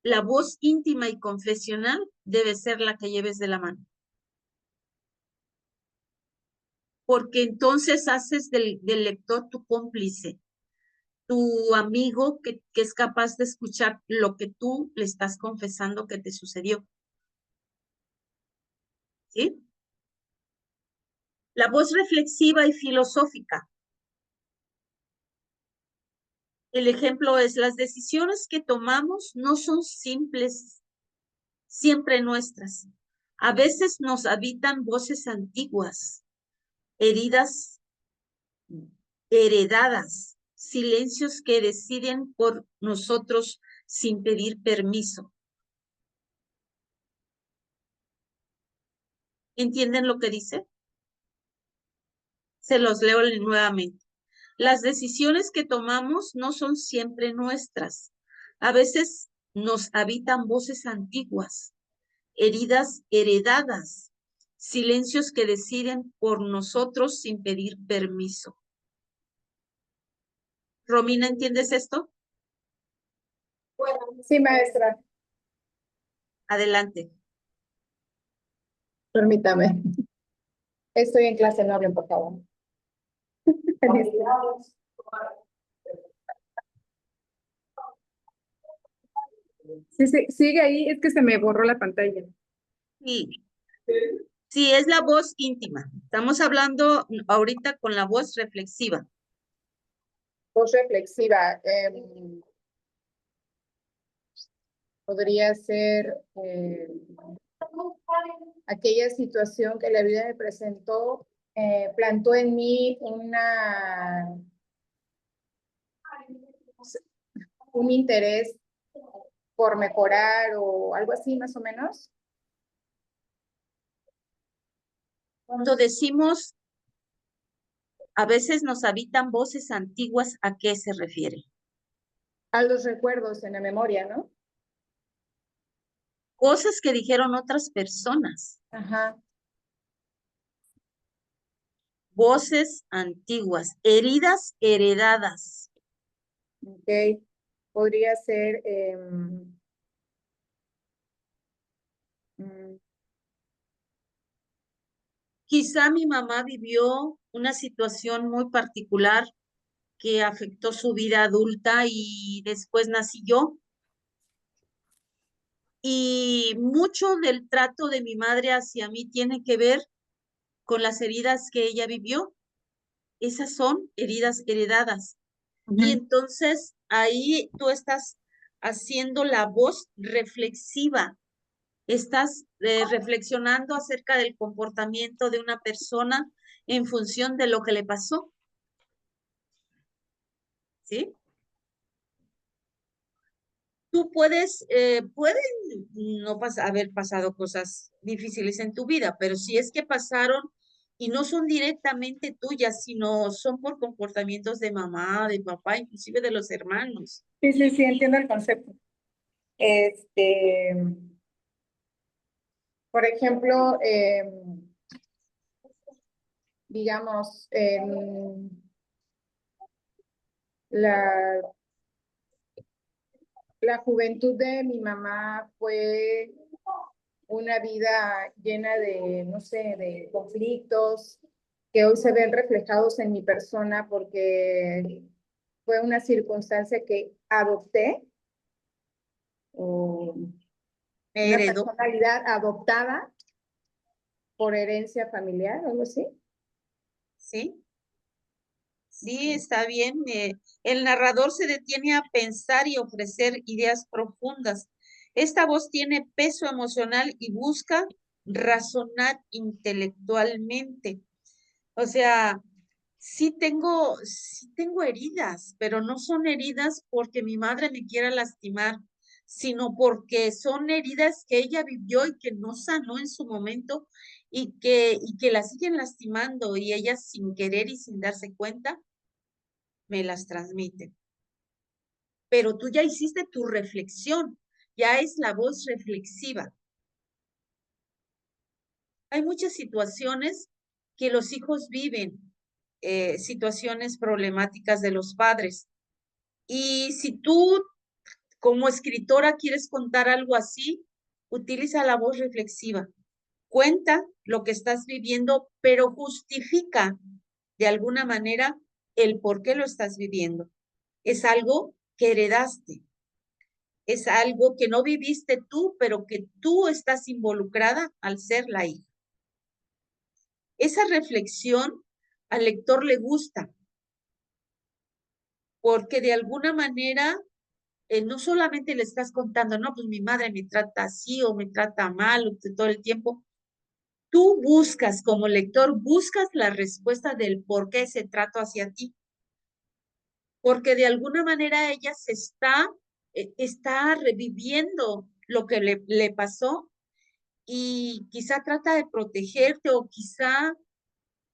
la voz íntima y confesional debe ser la que lleves de la mano. Porque entonces haces del lector tu cómplice, tu amigo que es capaz de escuchar lo que tú le estás confesando que te sucedió. ¿Sí? La voz reflexiva y filosófica. El ejemplo es: las decisiones que tomamos no son simples, siempre nuestras. A veces nos habitan voces antiguas, heridas heredadas, silencios que deciden por nosotros sin pedir permiso. ¿Entienden lo que dice? Se los leo nuevamente. Las decisiones que tomamos no son siempre nuestras. A veces nos habitan voces antiguas, heridas heredadas, silencios que deciden por nosotros sin pedir permiso. Romina, ¿entiendes esto? Sí, maestra. Adelante. Permítame. Estoy en clase, no hablen, por favor. Sí, sí, sigue ahí, es que se me borró la pantalla. Sí. Sí, es la voz íntima. Estamos hablando ahorita con la voz reflexiva. Voz reflexiva. Podría ser aquella situación que la vida me presentó, plantó en mí un interés por mejorar o algo así, más o menos. Cuando decimos a veces nos habitan voces antiguas, ¿a qué se refiere? A los recuerdos en la memoria, ¿no? Cosas que dijeron otras personas. Ajá. Voces antiguas, heridas heredadas. Ok. Podría ser Quizá mi mamá vivió una situación muy particular que afectó su vida adulta y después nací yo. Y mucho del trato de mi madre hacia mí tiene que ver con las heridas que ella vivió. Esas son heridas heredadas. Y entonces ahí tú estás haciendo la voz reflexiva. Estás reflexionando acerca del comportamiento de una persona en función de lo que le pasó. ¿Sí? Tú pueden no haber pasado cosas difíciles en tu vida, pero si es que pasaron y no son directamente tuyas, sino son por comportamientos de mamá, de papá, inclusive de los hermanos. Sí, sí, sí, entiendo el concepto. Por ejemplo, digamos, la juventud de mi mamá fue una vida llena de, no sé, de conflictos que hoy se ven reflejados en mi persona porque fue una circunstancia que adopté, o una Heredó. personalidad adoptada por herencia familiar, algo así. ¿Sí? Sí, está bien. El narrador se detiene a pensar y ofrecer ideas profundas. Esta voz tiene peso emocional y busca razonar intelectualmente. O sea, sí tengo heridas, pero no son heridas porque mi madre me quiera lastimar, sino porque son heridas que ella vivió y que no sanó en su momento y que la siguen lastimando y ella sin querer y sin darse cuenta me las transmite. pero tú ya hiciste tu reflexión, ya es la voz reflexiva. Hay muchas situaciones que los hijos viven, situaciones problemáticas de los padres. Y si tú como escritora quieres contar algo así, utiliza la voz reflexiva. Cuenta lo que estás viviendo, pero justifica de alguna manera el por qué lo estás viviendo. Es algo que heredaste. Es algo que no viviste tú, pero que tú estás involucrada al ser la hija. Esa reflexión al lector le gusta, porque de alguna manera no solamente le estás contando, no, pues mi madre me trata así o me trata mal todo el tiempo. Tú buscas, como lector, buscas la respuesta del por qué ese trato hacia ti. Porque de alguna manera ella está reviviendo lo que le pasó y quizá trata de protegerte o quizá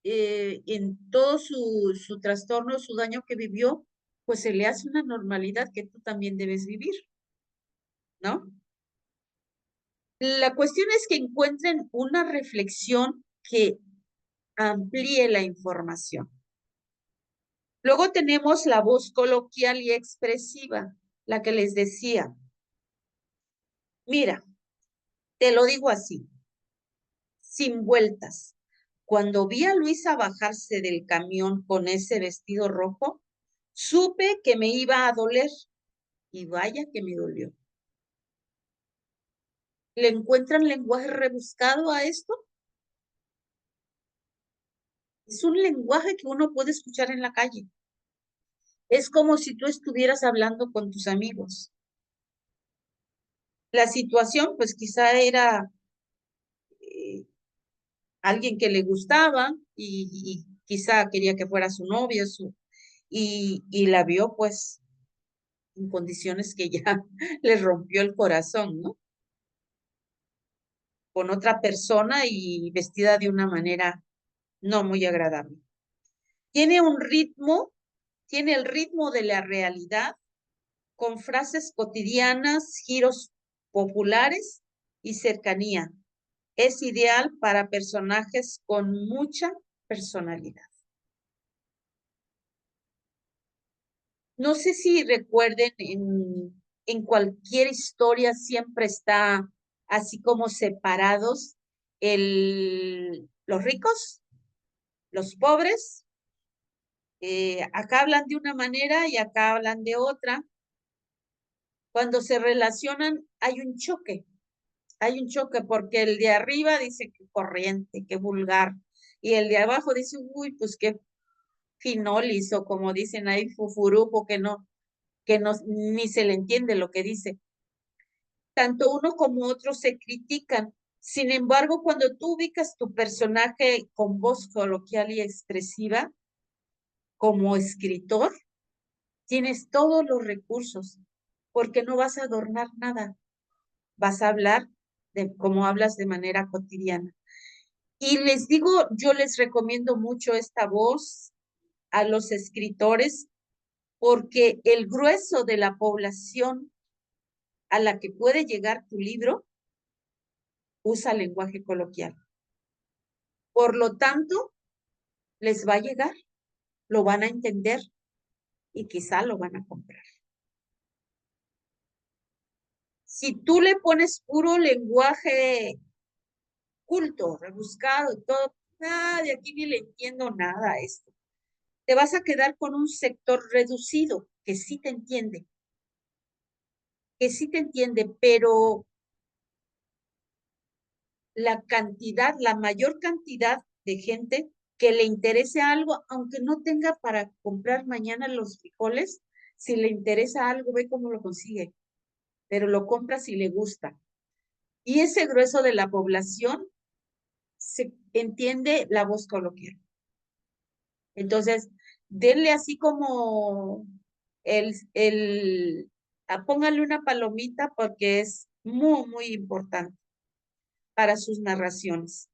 en todo su trastorno, su daño que vivió, pues se le hace una normalidad que tú también debes vivir, ¿no? La cuestión es que encuentren una reflexión que amplíe la información. Luego tenemos la voz coloquial y expresiva, la que les decía. Mira, te lo digo así, sin vueltas. Cuando vi a Luisa bajarse del camión con ese vestido rojo, supe que me iba a doler y vaya que me dolió. ¿Le encuentran lenguaje rebuscado a esto? Es un lenguaje que uno puede escuchar en la calle. Es como si tú estuvieras hablando con tus amigos. La situación, pues quizá era alguien que le gustaba y quizá quería que fuera su novio y la vio pues en condiciones que ya le rompió el corazón, ¿no? Con otra persona y vestida de una manera no muy agradable. Tiene un ritmo, tiene el ritmo de la realidad con frases cotidianas, giros populares y cercanía. Es ideal para personajes con mucha personalidad. No sé si recuerden, en cualquier historia siempre está así como separados los ricos, los pobres. Acá hablan de una manera y acá hablan de otra. Cuando se relacionan hay un choque. Hay un choque porque el de arriba dice que corriente, que vulgar. Y el de abajo dice, uy, pues qué finolis, o como dicen ahí, fufurupo, que no, ni se le entiende lo que dice. Tanto uno como otro se critican. Sin embargo, cuando tú ubicas tu personaje con voz coloquial y expresiva, como escritor, tienes todos los recursos, porque no vas a adornar nada. Vas a hablar de como hablas de manera cotidiana. Y les digo, yo les recomiendo mucho esta voz a los escritores, porque el grueso de la población a la que puede llegar tu libro usa lenguaje coloquial. Por lo tanto, les va a llegar, lo van a entender y quizá lo van a comprar. Si tú le pones puro lenguaje culto, rebuscado y todo, de aquí ni le entiendo nada a esto. Te vas a quedar con un sector reducido que sí te entiende, pero la mayor cantidad de gente que le interese algo, aunque no tenga para comprar mañana los frijoles, si le interesa algo, ve cómo lo consigue, pero lo compra si le gusta. Y ese grueso de la población se entiende la voz coloquial. Entonces, denle así como pónganle una palomita porque es muy, muy importante para sus narraciones.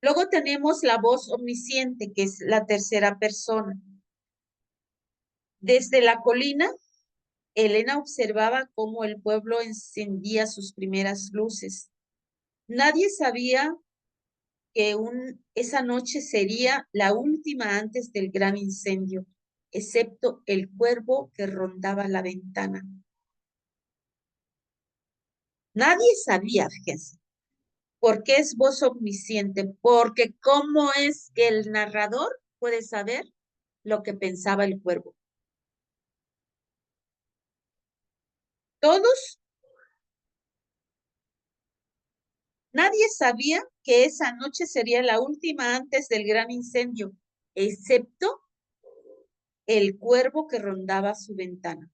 Luego tenemos la voz omnisciente, que es la tercera persona. Desde la colina, Elena observaba cómo el pueblo encendía sus primeras luces. Nadie sabía que esa noche sería la última antes del gran incendio, excepto el cuervo que rondaba la ventana. Nadie sabía, fíjense. ¿Por qué es voz omnisciente? Porque ¿cómo es que el narrador puede saber lo que pensaba el cuervo? Todos, nadie sabía que esa noche sería la última antes del gran incendio, excepto el cuervo que rondaba su ventana.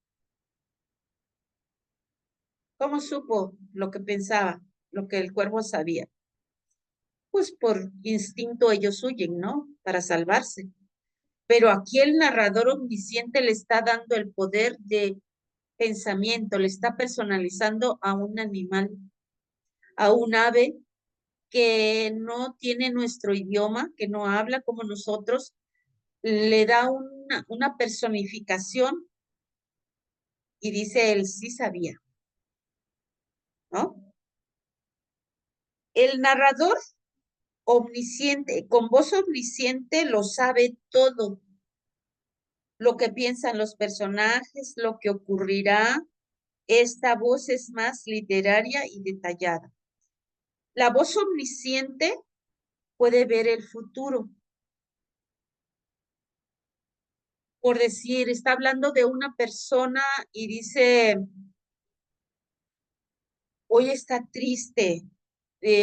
¿Cómo supo lo que pensaba, lo que el cuervo sabía? Pues por instinto ellos huyen, ¿no? Para salvarse. Pero aquí el narrador omnisciente le está dando el poder de pensamiento, le está personalizando a un animal, a un ave que no tiene nuestro idioma, que no habla como nosotros, le da una personificación y dice él sí sabía, ¿no? El narrador omnisciente, con voz omnisciente lo sabe todo, lo que piensan los personajes, lo que ocurrirá. Esta voz es más literaria y detallada. La voz omnisciente puede ver el futuro. Por decir, está hablando de una persona y dice, hoy está triste,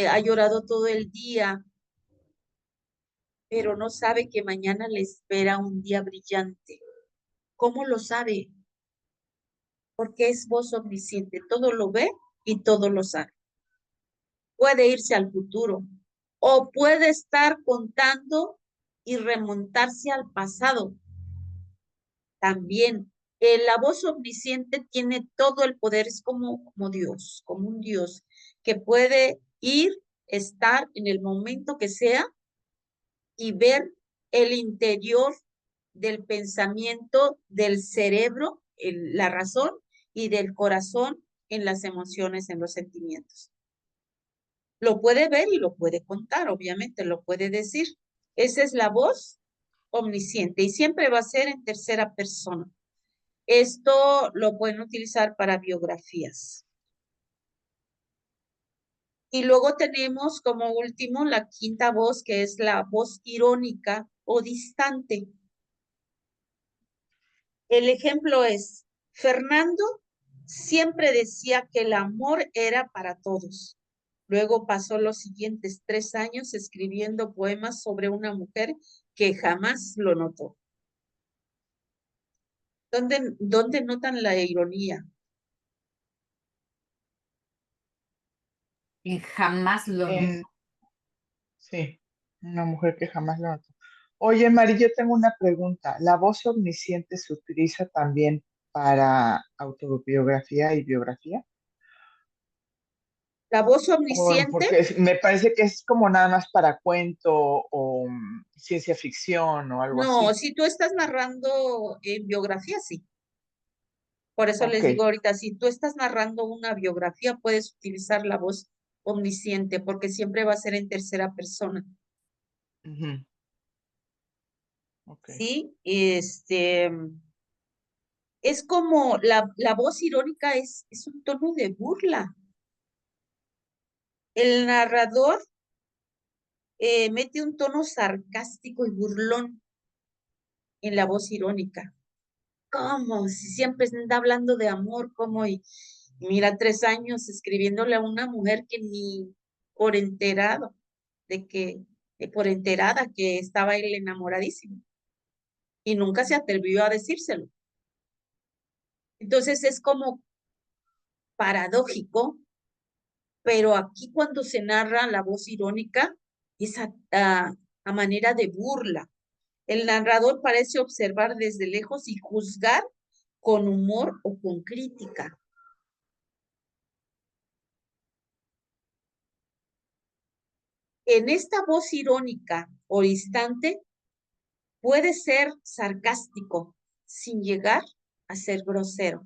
ha llorado todo el día, pero no sabe que mañana le espera un día brillante. ¿Cómo lo sabe? Porque es voz omnisciente, todo lo ve y todo lo sabe. Puede irse al futuro o puede estar contando y remontarse al pasado. También la voz omnisciente tiene todo el poder, es como Dios, como un Dios que puede ir, estar en el momento que sea y ver el interior del pensamiento, del cerebro, la razón y del corazón en las emociones, en los sentimientos. Lo puede ver y lo puede contar, obviamente, lo puede decir. Esa es la voz omnisciente y siempre va a ser en tercera persona. Esto lo pueden utilizar para biografías. Y luego tenemos como último la quinta voz, que es la voz irónica o distante. El ejemplo es, Fernando siempre decía que el amor era para todos. Luego pasó los siguientes 3 años escribiendo poemas sobre una mujer que jamás lo notó. ¿Dónde notan la ironía? Jamás lo En, sí, una mujer que jamás lo notó. Oye, Mari, yo tengo una pregunta. ¿La voz omnisciente se utiliza también para autobiografía y biografía? La voz omnisciente, Porque me parece que es como nada más para cuento o ciencia ficción o algo no, así. si tú estás narrando en biografía, sí. Por eso Ok. les digo ahorita, si tú estás narrando una biografía, puedes utilizar la voz omnisciente, porque siempre va a ser en tercera persona. Ujú, ok. ¿Sí? Es como la voz irónica es un tono de burla. El narrador mete un tono sarcástico y burlón en la voz irónica. ¿Cómo? Si siempre se anda hablando de amor, ¿cómo? Y mira, 3 años escribiéndole a una mujer que ni por enterado por enterada que estaba él enamoradísimo y nunca se atrevió a decírselo. Entonces es como paradójico, pero aquí cuando se narra la voz irónica es a manera de burla. El narrador parece observar desde lejos y juzgar con humor o con crítica. En esta voz irónica o distante puede ser sarcástico, sin llegar a ser grosero,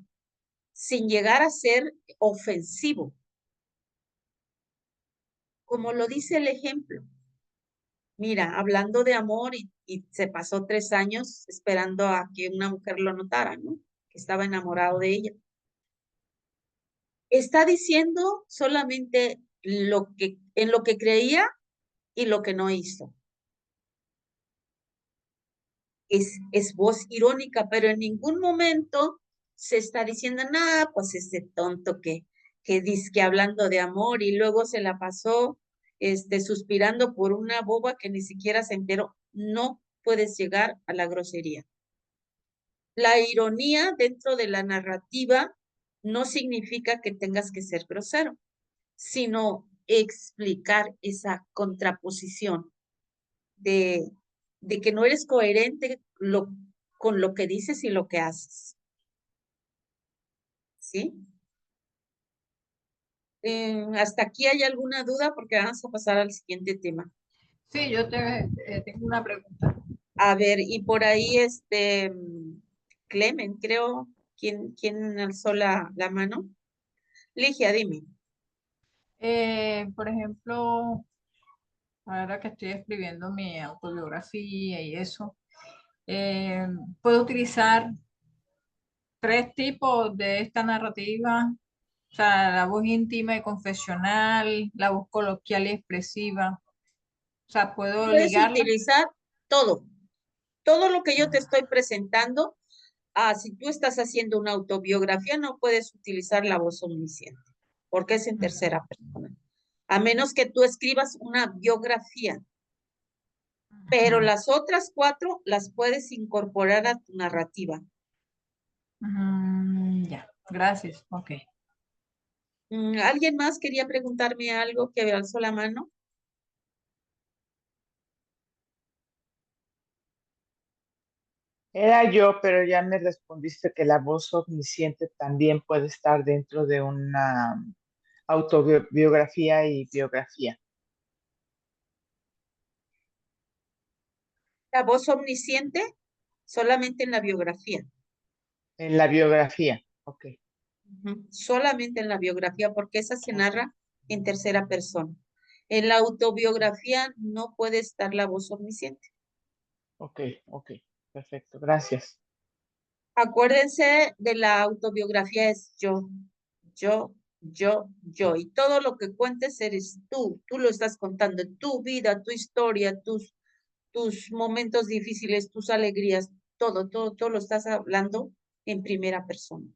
sin llegar a ser ofensivo. Como lo dice el ejemplo. Mira, hablando de amor y se pasó 3 años esperando a que una mujer lo notara, ¿no? Que estaba enamorado de ella. Está diciendo solamente en lo que creía y lo que no hizo. Es voz irónica, pero en ningún momento se está diciendo, nada, pues ese tonto que dice que hablando de amor y luego se la pasó suspirando por una boba que ni siquiera se enteró. No puedes llegar a la grosería. La ironía dentro de la narrativa no significa que tengas que ser grosero, sino explicar esa contraposición de, de que no eres coherente con lo que dices y lo que haces. ¿Sí? ¿Hasta aquí hay alguna duda? Porque vamos a pasar al siguiente tema. Sí, yo tengo una pregunta. A ver, y por ahí Clemen, creo, ¿quién alzó la mano? Ligia, dime. Por ejemplo, ahora que estoy escribiendo mi autobiografía y eso, puedo utilizar 3 tipos de esta narrativa, o sea, la voz íntima y confesional, la voz coloquial y expresiva. O sea, puedo Puedes ligarla. utilizar todo lo que yo te estoy presentando. Si tú estás haciendo una autobiografía, no puedes utilizar la voz omnisciente, porque es en tercera persona. A menos que tú escribas una biografía, pero las otras 4 las puedes incorporar a tu narrativa. Ya, gracias. Ok. ¿Alguien más quería preguntarme algo que alzó la mano? Era yo, pero ya me respondiste que la voz omnisciente también puede estar dentro de una autobiografía y biografía. La voz omnisciente solamente en la biografía. En la biografía, ok. Solamente en la biografía, porque esa se narra en tercera persona. En la autobiografía no puede estar la voz omnisciente. Ok, perfecto, gracias. Acuérdense de la autobiografía es yo, y todo lo que cuentes eres tú lo estás contando, tu vida, tu historia, tus momentos difíciles, tus alegrías, todo lo estás hablando en primera persona.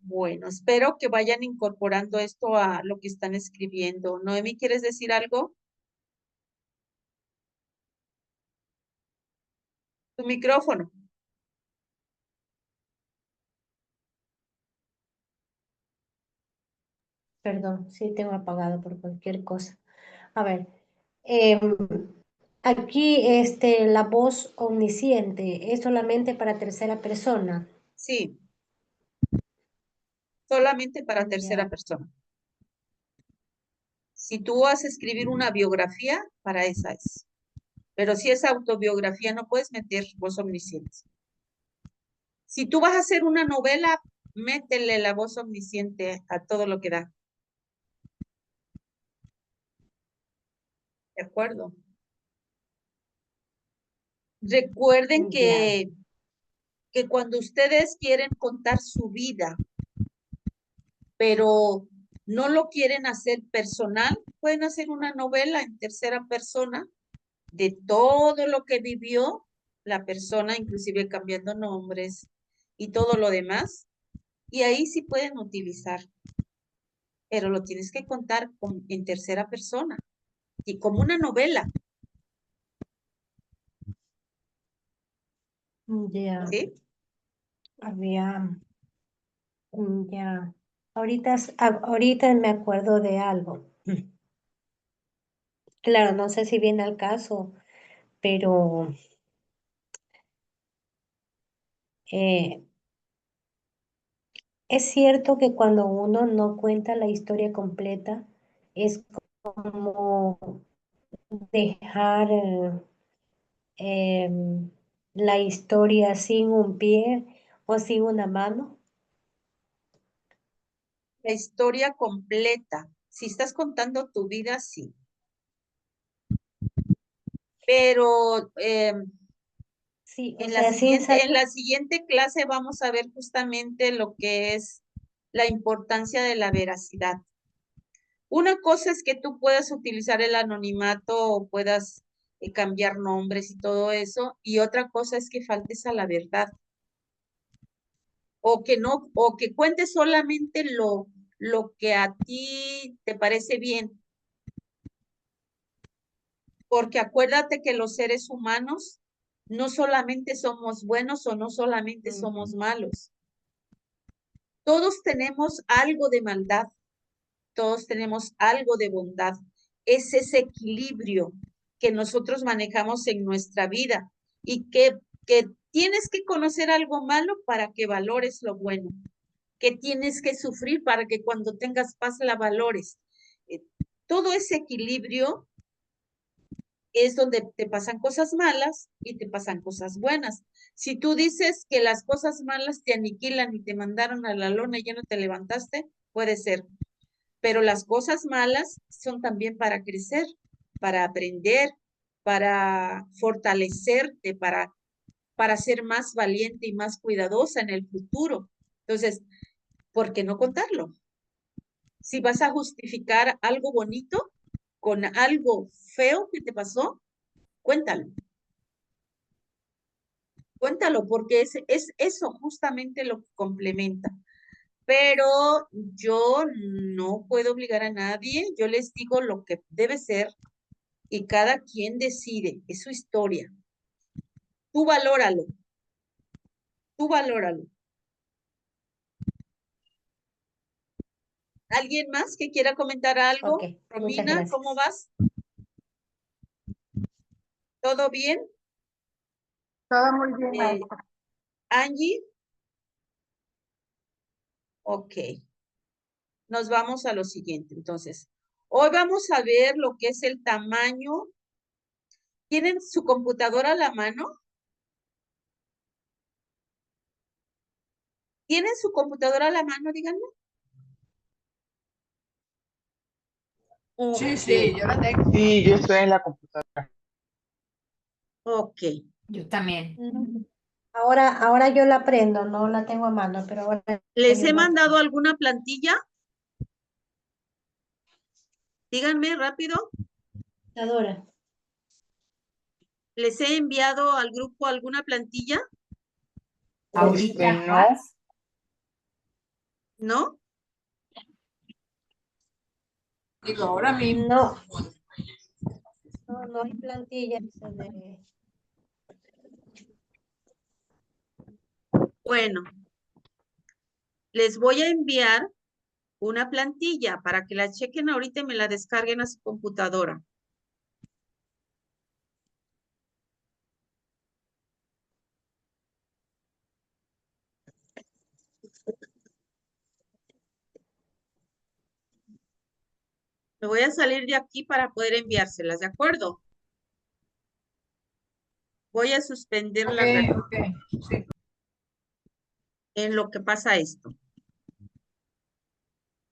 Bueno, espero que vayan incorporando esto a lo que están escribiendo. Noemi, ¿quieres decir algo? Tu micrófono. Perdón, sí tengo apagado por cualquier cosa. A ver, em, aquí la voz omnisciente es solamente para tercera persona. Sí, solamente para tercera Ya. persona. Si tú vas a escribir una biografía, para esa es. Pero si es autobiografía, no puedes meter voz omnisciente. Si tú vas a hacer una novela, métele la voz omnisciente a todo lo que da. ¿De acuerdo? Recuerden Ya. que cuando ustedes quieren contar su vida, pero no lo quieren hacer personal, pueden hacer una novela en tercera persona de todo lo que vivió la persona, inclusive cambiando nombres y todo lo demás. Y ahí sí pueden utilizar, pero lo tienes que contar en tercera persona y como una novela, Ya. ¿sí? Había, ya. Ahorita me acuerdo de algo. Claro, no sé si viene al caso, pero eh, es cierto que cuando uno no cuenta la historia completa, es como dejar la historia sin un pie o sin una mano. La historia completa. Si estás contando tu vida, sí. Pero Sí, o en sea, sin en la siguiente clase vamos a ver justamente lo que es la importancia de la veracidad. Una cosa es que tú puedas utilizar el anonimato o puedas cambiar nombres y todo eso, y otra cosa es que faltes a la verdad. O que no, o que cuentes solamente lo que a ti te parece bien. Porque acuérdate que los seres humanos no solamente somos buenos o no solamente somos malos. Todos tenemos algo de maldad, todos tenemos algo de bondad. Es ese equilibrio que nosotros manejamos en nuestra vida y que tienes que conocer algo malo para que valores lo bueno, que tienes que sufrir para que cuando tengas paz la valores. Todo ese equilibrio es donde te pasan cosas malas y te pasan cosas buenas. Si tú dices que las cosas malas te aniquilan y te mandaron a la lona y ya no te levantaste, puede ser. Pero las cosas malas son también para crecer, para aprender, para fortalecerte, para ser más valiente y más cuidadosa en el futuro. Entonces, ¿por qué no contarlo? Si vas a justificar algo bonito con algo feo que te pasó, cuéntalo. Cuéntalo, porque es eso justamente lo que complementa. Pero yo no puedo obligar a nadie, yo les digo lo que debe ser y cada quien decide, es su historia. Tú valóralo, tú valóralo. ¿Alguien más que quiera comentar algo? Ok, muchas Romina, gracias. ¿cómo vas? ¿Todo bien? Todo muy bien, Eh, maestra. Angie, ok. Nos vamos a lo siguiente. Entonces, hoy vamos a ver lo que es el tamaño. ¿Tienen su computadora a la mano? ¿Tienen su computadora a la mano? Díganme. Sí, sí, yo la tengo. Sí, yo estoy en la computadora. Ok. Yo también. Ahora yo la aprendo, no la tengo a mano, pero ahora ¿Les yo he la mandado alguna plantilla? Díganme rápido. computadora. ¿Les he enviado al grupo alguna plantilla? Ahorita, No. Juaz, ¿No? Digo, ahora mismo. No hay plantillas de... Bueno, les voy a enviar una plantilla para que la chequen ahorita y me la descarguen a su computadora. Me voy a salir de aquí para poder enviárselas, ¿de acuerdo? Voy a suspender la reunión Ok, sí. en lo que pasa esto.